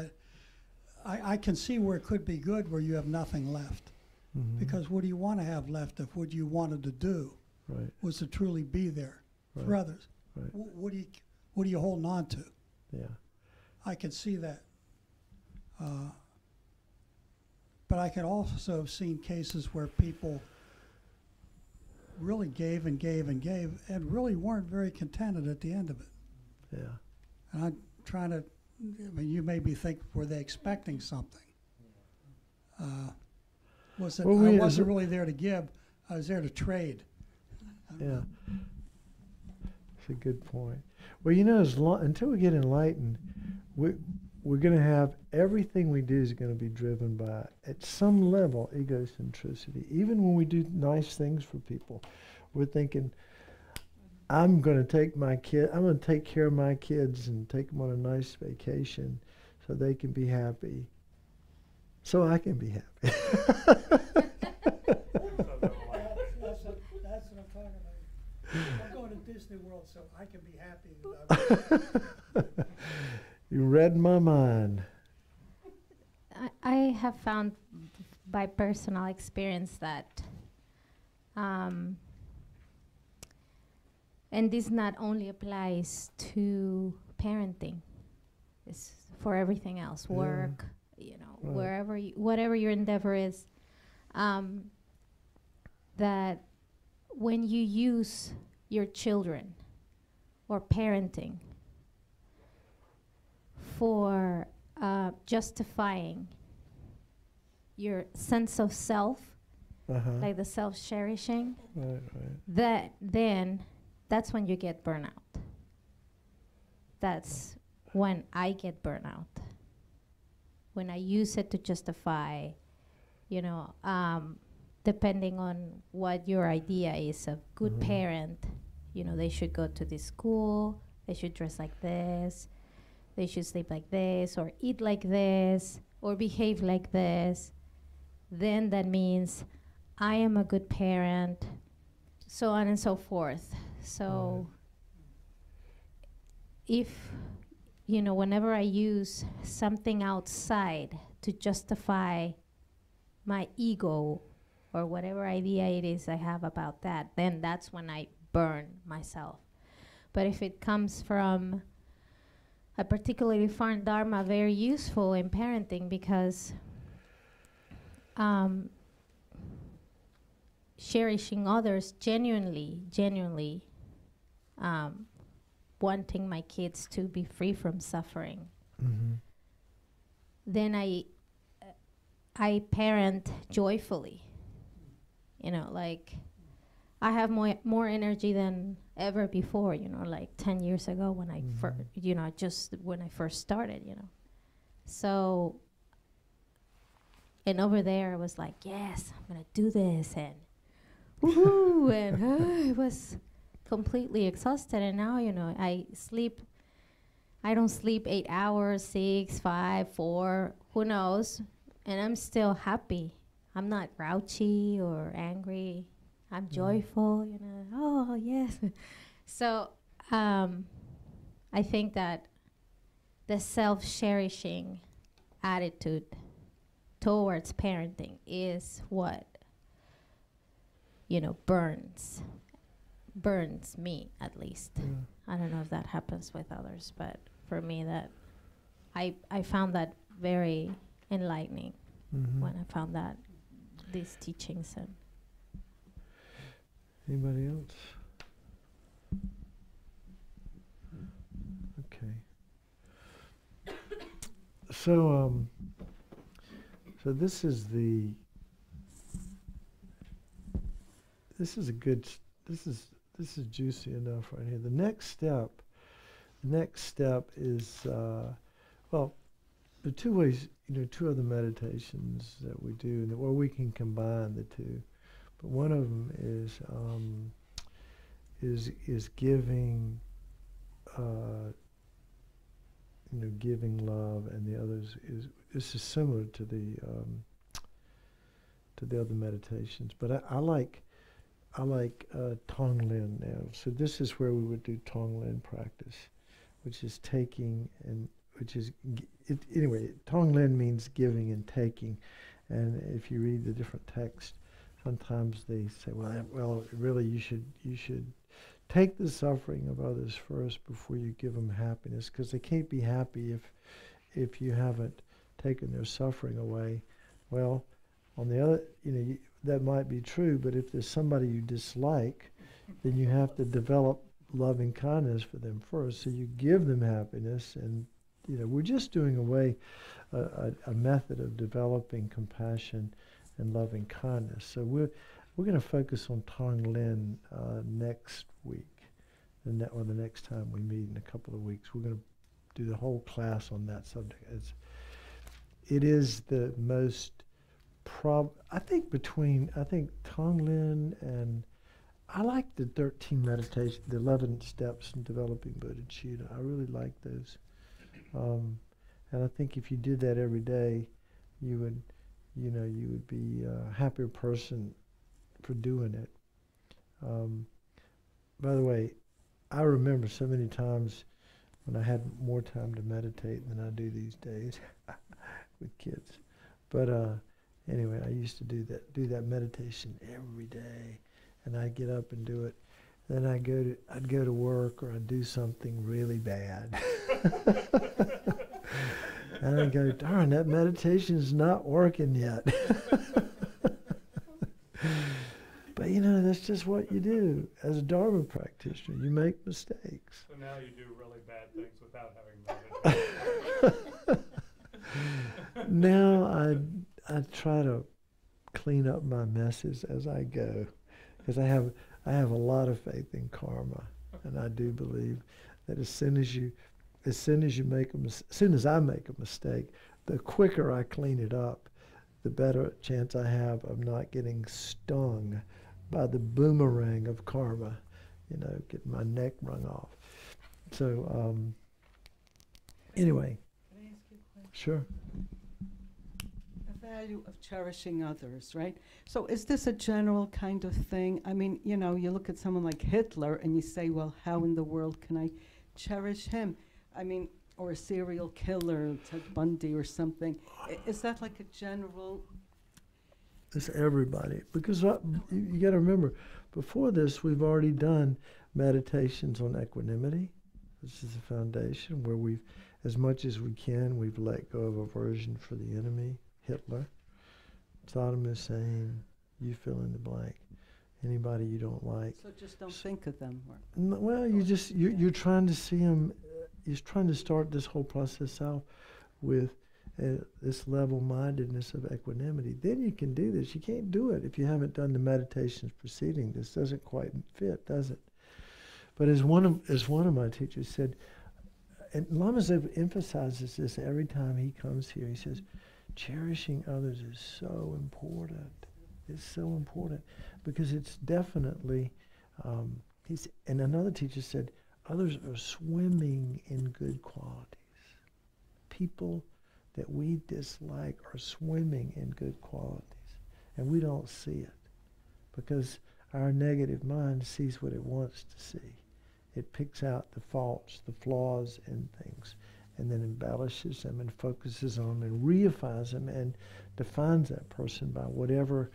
G: I can see where it could be good where you have nothing left.
B: Mm-hmm.
G: Because what do you want to have left if what you wanted to do
B: Right.
G: was to truly be there for
B: Right.
G: others?
B: Right.
G: What are you holding on to?
B: Yeah.
G: I can see that. But I can also have seen cases where people really gave and gave and gave and really weren't very contented at the end of it.
B: Yeah.
G: And I'm trying to, I mean, you made me think, were they expecting something? Was it,
B: Well,
G: I wasn't really there to give, I was there to trade.
B: Yeah. That's a good point. Well, until we get enlightened, we're going to have everything we do is going to be driven by, at some level, egocentricity. Even when we do nice things for people, we're thinking, I'm going to take care of my kids and take them on a nice vacation so they can be happy, so I can be happy.
G: That's what I'm talking about. I'm going to Disney World so I can be happy.
B: You read my mind.
H: I have found by personal experience that, and this not only applies to parenting, it's for everything else, work,
B: Right.
H: whatever your endeavor is, that when you use your children or parenting for justifying your sense of self, like the self-cherishing,
B: Right, right.
H: that's when you get burnout. That's when I get burnout. When I use it to justify, depending on what your idea is of good parent, they should go to this school, they should dress like this, they should sleep like this, or eat like this, or behave like this, then that means I am a good parent, so on and so forth. So if, whenever I use something outside to justify my ego or whatever idea it is I have about that, then that's when I burn myself. But if it comes from a particularly found dharma, very useful in parenting, because cherishing others, genuinely wanting my kids to be free from suffering, then I parent joyfully. Like I have more energy than ever before, like 10 years ago when I when I first started, So, and over there I was like, yes, I'm going to do this, and woohoo, and I was completely exhausted. And now, I don't sleep 8 hours, 6, 5, 4, who knows, and I'm still happy. I'm not grouchy or angry. I'm joyful, oh, yes. So I think that the self-cherishing attitude towards parenting is what, burns me, at least. I don't know if that happens with others, but for me, that I found that very enlightening when I found that these teachings. And
B: Anybody else? Okay. So this is juicy enough right here. The next step is, the two ways, two other meditations that we do, and where we can combine the two. But one of them is giving, giving love, and the others this is similar to the other meditations. But I like Tonglen now. So this is where we would do Tonglen practice, which is taking and anyway. Tonglen means giving and taking, and if you read the different texts, sometimes they say, well, really, you should take the suffering of others first before you give them happiness, because they can't be happy if you haven't taken their suffering away. Well, on the other, that might be true, but if there's somebody you dislike, then you have to develop loving kindness for them first. So you give them happiness, and we're just doing a method of developing compassion and loving kindness. So we're going to focus on Tonglen next week, or the next time we meet in a couple of weeks. We're going to do the whole class on that subject. It is the most I think Tonglen and I like the 13 meditation, the 11 steps in developing Bodhichitta. I really like those. And I think if you did that every day, you would be a happier person for doing it. By the way, I remember so many times when I had more time to meditate than I do these days with kids. But anyway, I used to do that meditation every day, and I'd get up and do it. Then I'd go to work, or I'd do something really bad. And I'd go, darn, that meditation's not working yet. But that's just what you do as a Dharma practitioner. You make mistakes.
C: So now you do really bad things without having meditated.
B: Now I try to clean up my messes as I go, because I have a lot of faith in karma, and I do believe that as soon as I make a mistake, the quicker I clean it up, the better chance I have of not getting stung by the boomerang of karma, getting my neck wrung off. So anyway.
D: Can I ask you a question?
B: Sure.
D: The value of cherishing others, right? So is this a general kind of thing? I mean, you look at someone like Hitler and you say, well, how in the world can I cherish him? I mean, or a serial killer, Ted Bundy or something. Is that like a general?
B: It's everybody. Because you got to remember, before this, we've already done meditations on equanimity. This is the foundation where we've, as much as we can, we've let go of aversion for the enemy, Hitler, Saddam Hussein, you fill in the blank, anybody you don't like.
D: So just don't think of them.
B: Well, you're trying to see them. You're trying to start this whole process out with this level-mindedness of equanimity. Then you can do this. You can't do it if you haven't done the meditations preceding this. Doesn't quite fit, does it? But as one of my teachers said, and Lama Zopa emphasizes this every time he comes here. He says, cherishing others is so important. It's so important because it's definitely. And another teacher said, others are swimming in good qualities. People that we dislike are swimming in good qualities, and we don't see it because our negative mind sees what it wants to see. It picks out the faults, the flaws in things, and then embellishes them and focuses on them and reifies them and defines that person by whatever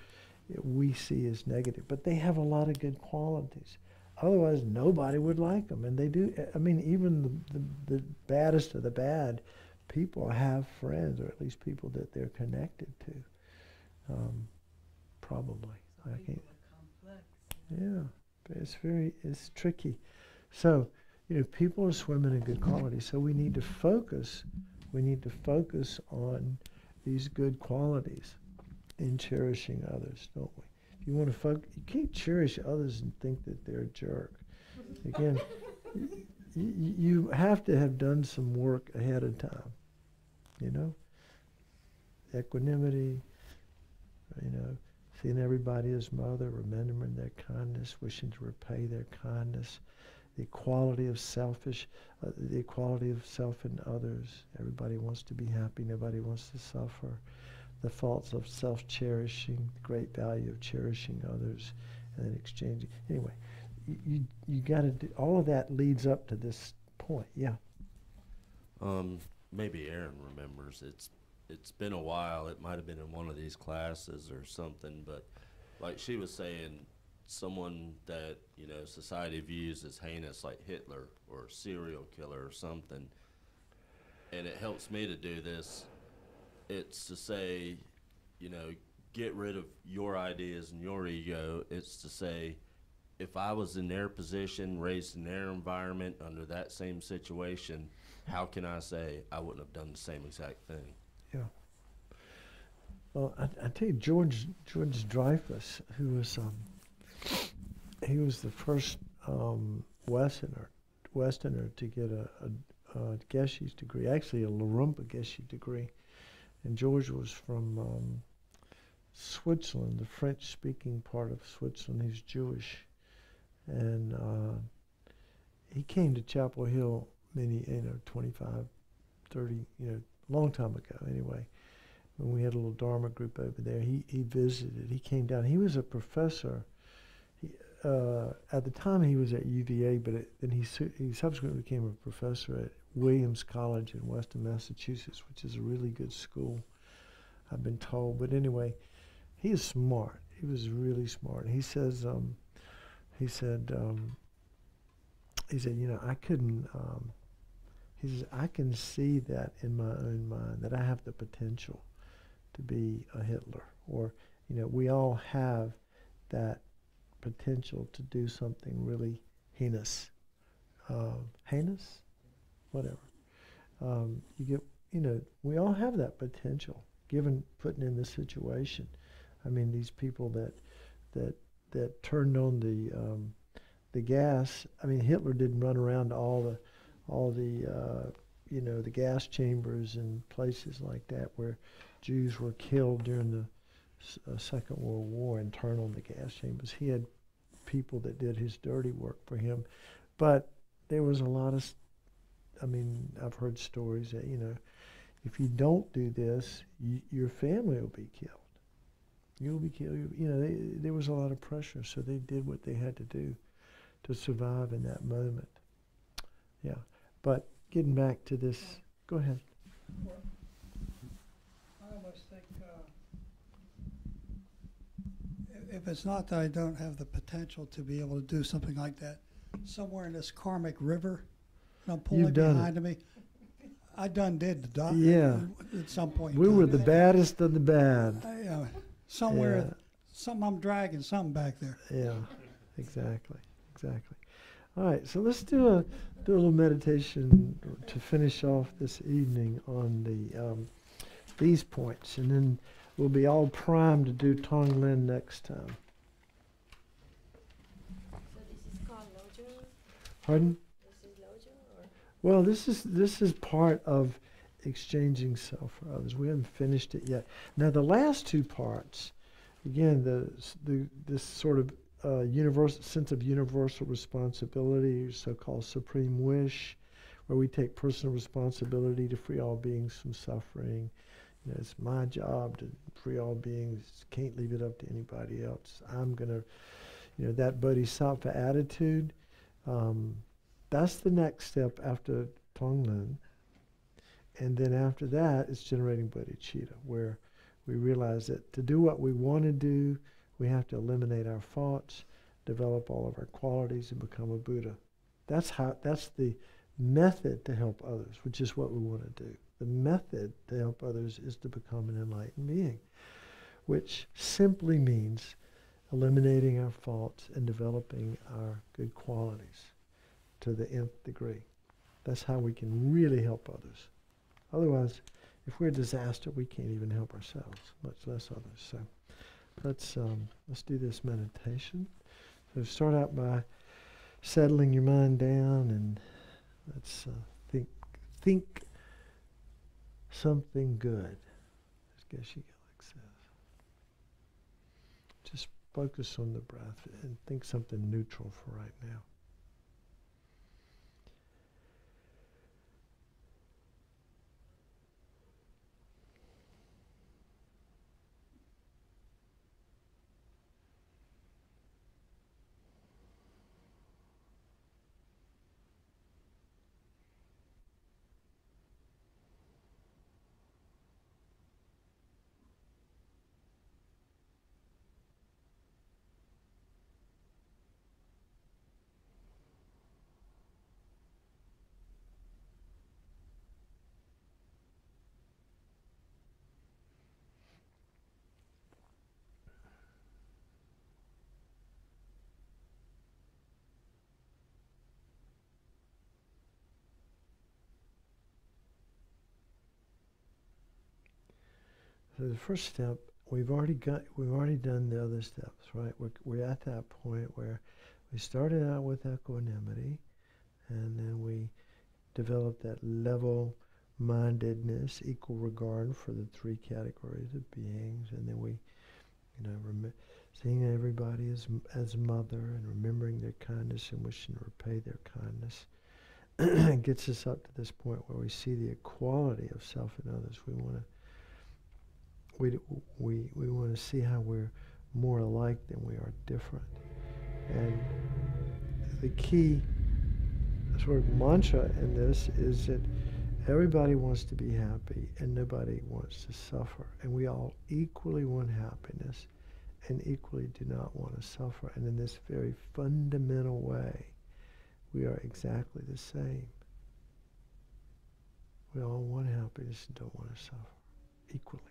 B: we see as negative. But they have a lot of good qualities. Otherwise, nobody would like them. And they do. I mean, even the baddest of the bad people have friends, or at least people that they're connected to. Probably.
D: So people are complex.
B: Yeah, it's tricky. So, people are swimming in good qualities. So we need to focus. We need to focus on these good qualities in cherishing others, don't we? If you want to focus, you can't cherish others and think that they're a jerk. Again, you have to have done some work ahead of time. you know, equanimity, you know, seeing everybody as mother, remembering their kindness, wishing to repay their kindness, the equality of the equality of self and others. Everybody wants to be happy. Nobody wants to suffer. The faults of self-cherishing, the great value of cherishing others, and then exchanging. Anyway, you got to do all of that. Leads up to this point. Yeah.
I: Maybe Aaron remembers. It's been a while. It might have been in one of these classes or something, but like she was saying, someone that, you know, society views as heinous, like Hitler or a serial killer or something, and it helps me to do this. It's to say, you know, get rid of your ideas and your ego. It's to say, if I was in their position, raised in their environment, under that same situation, how can I say I wouldn't have done the same exact thing?
B: Yeah. Well, I tell you, George Dreyfus, who was he was the first Westerner to get a Geshe degree, actually a Larumpa Geshe degree, and George was from Switzerland, the French-speaking part of Switzerland. He's Jewish, and he came to Chapel Hill 25, 30, long time ago anyway, when we had a little Dharma group over there. He visited. He came down. He was a professor. At the time he was at UVA, but then he subsequently became a professor at Williams College in Western Massachusetts, which is a really good school, I've been told. But anyway, he is smart. He was really smart. He says, he said, I couldn't. He says, I can see that in my own mind, that I have the potential to be a Hitler, or we all have that potential to do something really heinous, whatever. We all have that potential, putting in this situation. I mean, these people that turned on the gas. I mean, Hitler didn't run around to all the gas chambers and places like that where Jews were killed during the Second World War and turned on the gas chambers. He had people that did his dirty work for him. But there was a lot of, I've heard stories that, if you don't do this, your family will be killed. You'll be killed. There was a lot of pressure, so they did what they had to do to survive in that moment. Yeah. But getting back to this, go ahead.
G: Well, I almost think if it's not that I don't have the potential to be able to do something like that, somewhere in this karmic river, and I'm pulling behind me, I done did die.
B: Yeah.
G: At some point.
B: We were the baddest of the bad.
G: Somewhere, something I'm dragging something back there.
B: Yeah, exactly. All right, so let's do a little meditation to finish off this evening on these points, and then we'll be all primed to do Tonglen next time.
H: So this is called Lojo?
B: Pardon?
H: This is Lojo, or?
B: Well, this is part of exchanging self for others. We haven't finished it yet. Now, the last two parts, again, this sort of universal sense of universal responsibility, so-called supreme wish, where we take personal responsibility to free all beings from suffering. It's my job to free all beings. Can't leave it up to anybody else. I'm gonna, that bodhisattva attitude. That's the next step after Tonglen, and then after that, it's generating bodhicitta, where we realize that to do what we want to do, we have to eliminate our faults, develop all of our qualities, and become a Buddha. That's the method to help others, which is what we want to do. The method to help others is to become an enlightened being, which simply means eliminating our faults and developing our good qualities to the nth degree. That's how we can really help others. Otherwise, if we're a disaster, we can't even help ourselves, much less others. So let's do this meditation. So start out by settling your mind down, and let's think something good, as Geshe Gelik says. Just focus on the breath and think something neutral for right now. So the first step, we've already done the other steps, right? We're at that point where we started out with equanimity, and then we developed that level-mindedness, equal regard for the three categories of beings, and then we, seeing everybody as mother and remembering their kindness and wishing to repay their kindness, gets us up to this point where we see the equality of self and others. We want to see how we're more alike than we are different. And the key sort of mantra in this is that everybody wants to be happy and nobody wants to suffer. And we all equally want happiness and equally do not want to suffer. And in this very fundamental way, we are exactly the same. We all want happiness and don't want to suffer equally.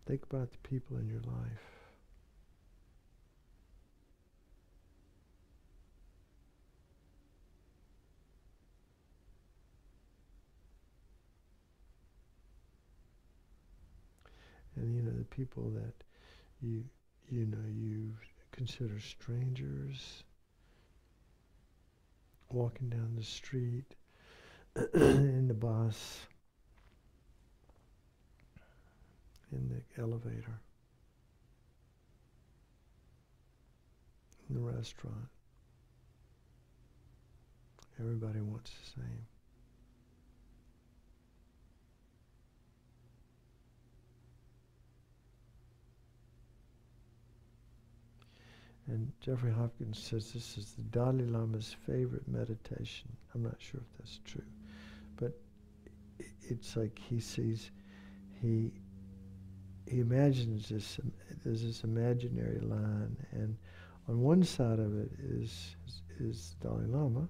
B: Think about the people in your life. And the people that you consider strangers, walking down the street, in the bus, in the elevator, in the restaurant. Everybody wants the same. And Jeffrey Hopkins says this is the Dalai Lama's favorite meditation. I'm not sure if that's true, but it's like he imagines there's this imaginary line, and on one side of it is Dalai Lama,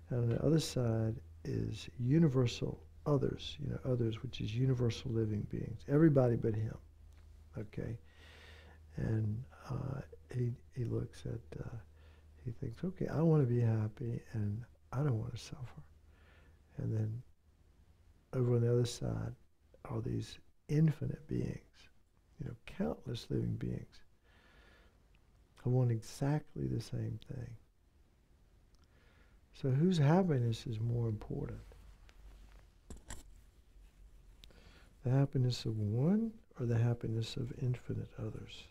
B: and on the other side is universal others, others, which is universal living beings, everybody but him, okay? And he looks at, he thinks, okay, I want to be happy and I don't want to suffer. And then over on the other side are these infinite beings, countless living beings who want exactly the same thing. So whose happiness is more important? The happiness of one or the happiness of infinite others?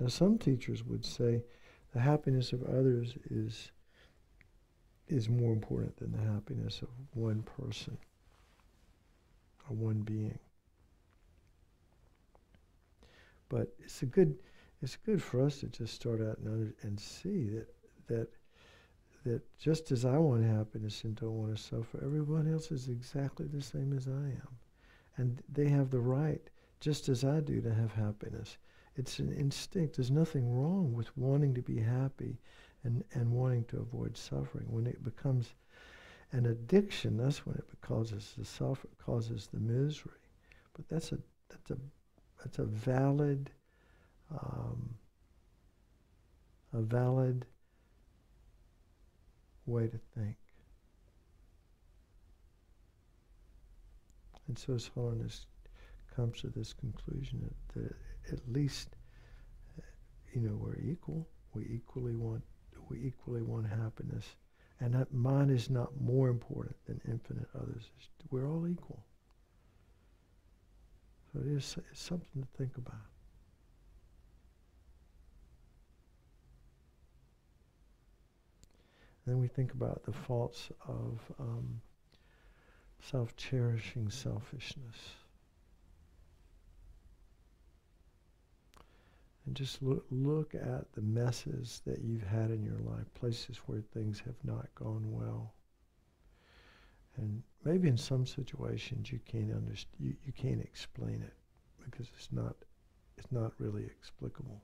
B: Now some teachers would say the happiness of others is more important than the happiness of one person or one being. But it's good for us to just start out and see that just as I want happiness and don't want to suffer, everyone else is exactly the same as I am. And they have the right, just as I do, to have happiness. It's an instinct. There's nothing wrong with wanting to be happy and wanting to avoid suffering. When it becomes an addiction, that's when it causes the suffer, causes the misery. But that's a valid way to think. And so His Holiness comes to this conclusion that at least we're equal. We equally want happiness. And that mine is not more important than infinite others. We're all equal. So it's something to think about. Then we think about the faults of self-cherishing selfishness. And just look at the messes that you've had in your life, places where things have not gone well. And maybe in some situations you can't you can't explain it because it's not really explicable.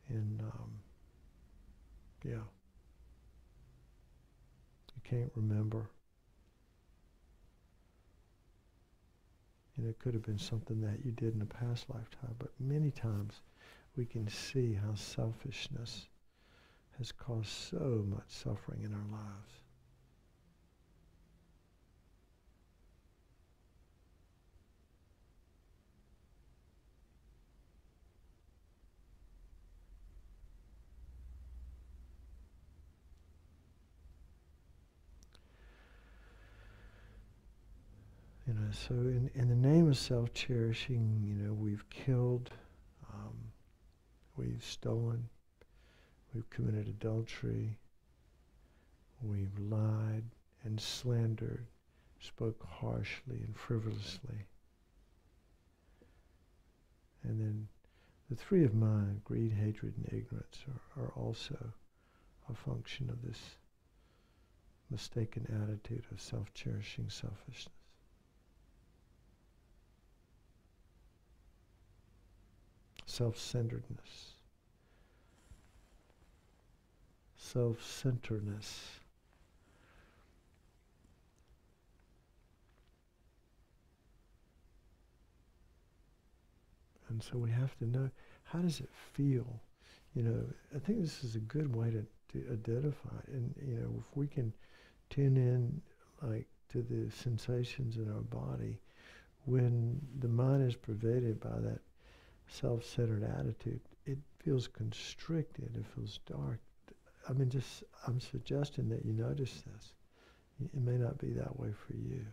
B: And you can't remember. It could have been something that you did in a past lifetime, but many times we can see how selfishness has caused so much suffering in our lives. So in the name of self-cherishing, we've killed, we've stolen, we've committed adultery, we've lied and slandered, spoke harshly and frivolously. And then the three of mind, greed, hatred, and ignorance, are also a function of this mistaken attitude of self-cherishing selfishness. Self-centeredness, self-centeredness. And so we have to know, how does it feel? I think this is a good way to identify it. And, if we can tune in, to the sensations in our body, when the mind is pervaded by that self-centered attitude, it feels constricted, it feels dark. I'm suggesting that you notice this. It may not be that way for you.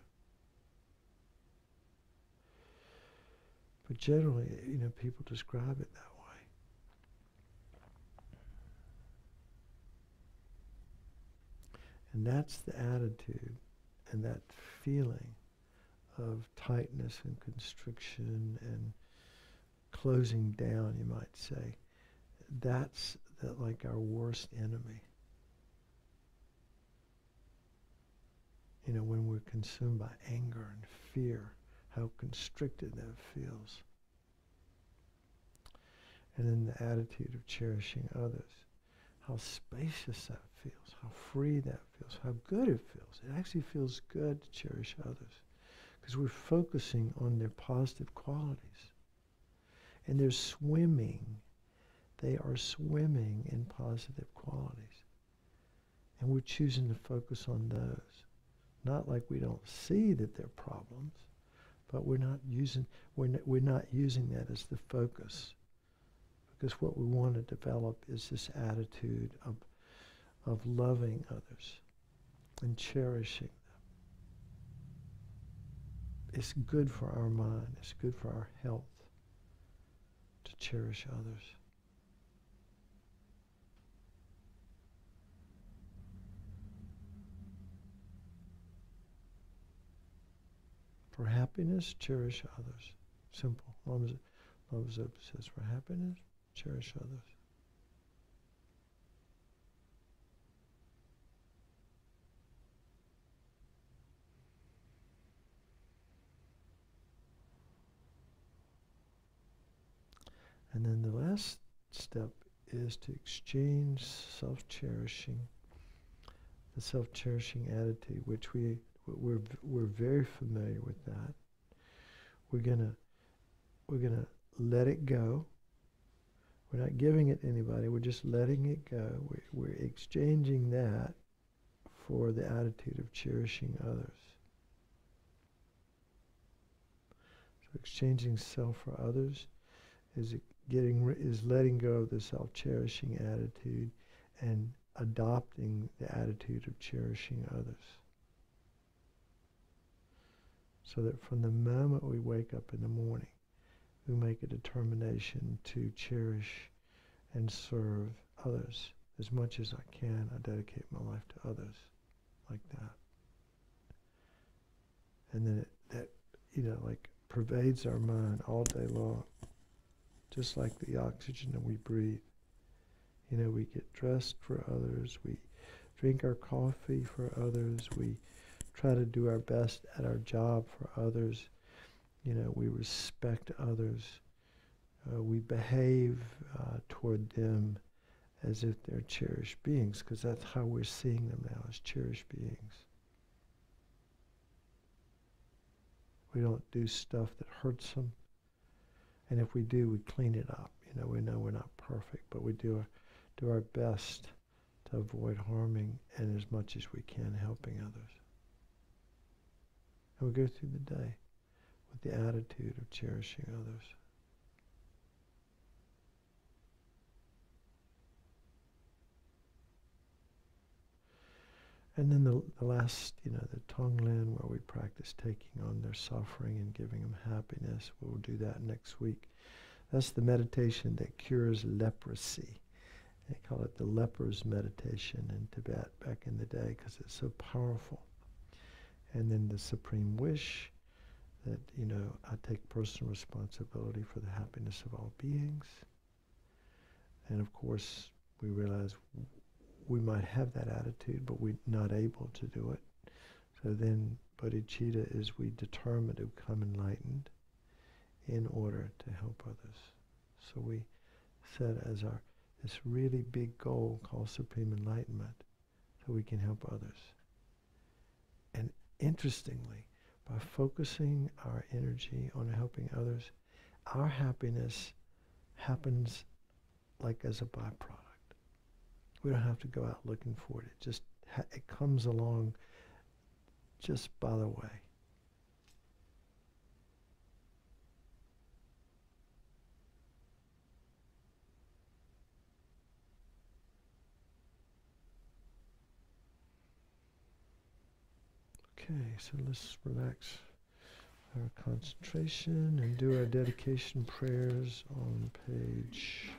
B: But generally, people describe it that way. And that's the attitude and that feeling of tightness and constriction and closing down, you might say. That's our worst enemy. When we're consumed by anger and fear, how constricted that feels. And then the attitude of cherishing others, how spacious that feels, how free that feels, how good it feels. It actually feels good to cherish others because we're focusing on their positive qualities. And they're swimming. They are swimming in positive qualities. And we're choosing to focus on those. Not like we don't see that they're problems, but we're not using that as the focus. Because what we want to develop is this attitude of loving others and cherishing them. It's good for our mind. It's good for our health to cherish others. For happiness, cherish others. Simple. Lama Zopa says, for happiness, cherish others. And then the last step is to exchange self-cherishing, the self-cherishing attitude, which we're very familiar with that. We're gonna let it go. We're not giving it to anybody. We're just letting it go. We're exchanging that for the attitude of cherishing others. So exchanging self for others is is letting go of the self-cherishing attitude and adopting the attitude of cherishing others. So that from the moment we wake up in the morning, we make a determination to cherish and serve others as much as I can. I dedicate my life to others like that. And then that, like pervades our mind all day long, just like the oxygen that we breathe. We get dressed for others, we drink our coffee for others, we try to do our best at our job for others, we respect others, we behave toward them as if they're cherished beings, because that's how we're seeing them now, as cherished beings. We don't do stuff that hurts them, and if we do, we clean it up. We know we're not perfect, but we do our best to avoid harming, and as much as we can, helping others. And we go through the day with the attitude of cherishing others. And then the last, the Tonglen, where we practice taking on their suffering and giving them happiness. We'll do that next week. That's the meditation that cures leprosy. They call it the leper's meditation in Tibet back in the day because it's so powerful. And then the supreme wish that, I take personal responsibility for the happiness of all beings. And of course, we realize we might have that attitude, but we're not able to do it. So then Bodhichitta is we determine to become enlightened in order to help others. So we set as this really big goal called supreme enlightenment, so we can help others. And interestingly, by focusing our energy on helping others, our happiness happens like as a byproduct. We don't have to go out looking for it. It just it comes along just by the way. Okay, so let's relax our concentration and do our dedication prayers on page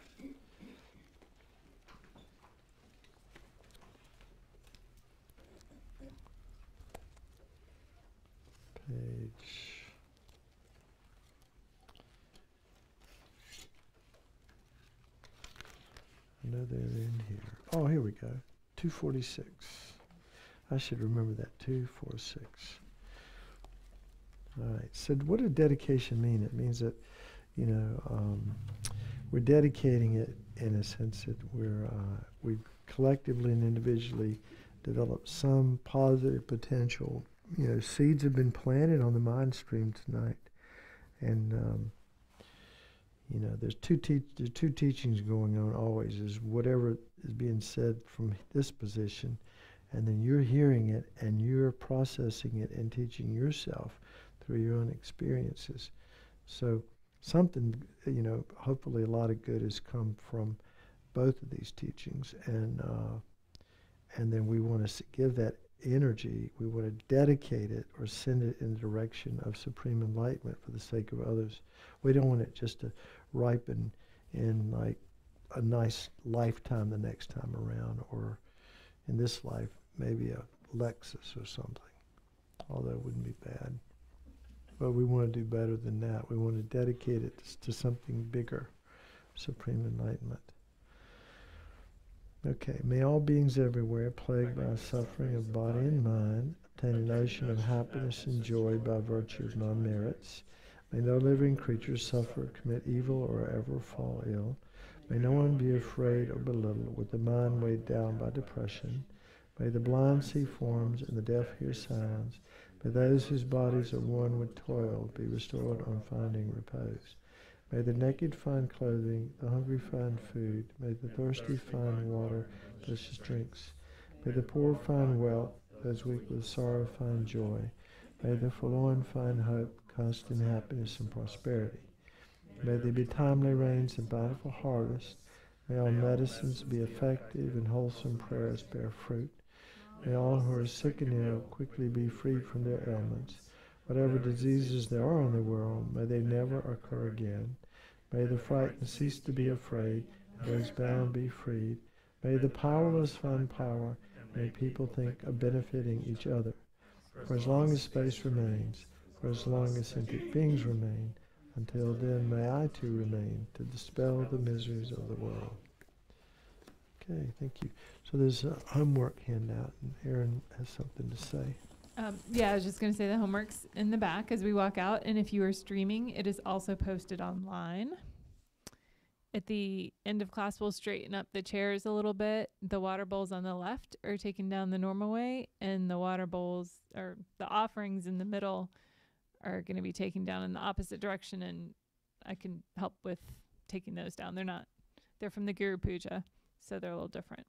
B: I know they're in here. Oh, here we go. 246. I should remember that. 246. All right. So what does dedication mean? It means that, we're dedicating it in a sense that we collectively and individually develop some positive potential. Seeds have been planted on the mind stream tonight, and there's two teachings going on always. Is whatever is being said from this position, and then you're hearing it and you're processing it and teaching yourself through your own experiences. So something, hopefully a lot of good has come from both of these teachings, and then we want to give that energy, we want to dedicate it or send it in the direction of supreme enlightenment for the sake of others. We don't want it just to ripen in like a nice lifetime the next time around, or in this life maybe a Lexus or something, although it wouldn't be bad. But we want to do better than that. We want to dedicate it to something bigger, supreme enlightenment. Okay, may all beings everywhere, plagued by suffering of body and mind, obtain a notion of happiness and joy by virtue of non-merits. May no living creature suffer, commit evil, or ever fall ill. May no one be afraid or belittled with the mind weighed down by depression. May the blind see forms and the deaf hear sounds. May those whose bodies are worn with toil be restored on finding repose. May the naked find clothing, the hungry find food. May the thirsty find water, delicious drinks. May the poor find wealth, those weak with sorrow find joy. May the forlorn find hope, constant happiness and prosperity. May they be timely rains and bountiful harvest. May all medicines be effective and wholesome prayers bear fruit. May all who are sick and ill quickly be freed from their ailments. Whatever diseases there are in the world, may they never occur again. May the frightened cease to be afraid, and those bound be freed. May the powerless find power. May people think of benefiting each other. For as long as space remains, for as long as sentient beings remain, until then may I too remain to dispel the miseries of the world. Okay, thank you. So there's a homework handout, and Aaron has something to say.
A: Yeah, I was just going to say the homework's in the back as we walk out, and if you are streaming, it is also posted online. At the end of class, we'll straighten up the chairs a little bit. The water bowls on the left are taken down the normal way, and the water bowls, or the offerings in the middle, are going to be taken down in the opposite direction, and I can help with taking those down. They're from the Guru Puja, so they're a little different.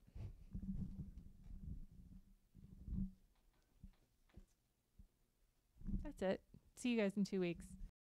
A: That's it. See you guys in 2 weeks.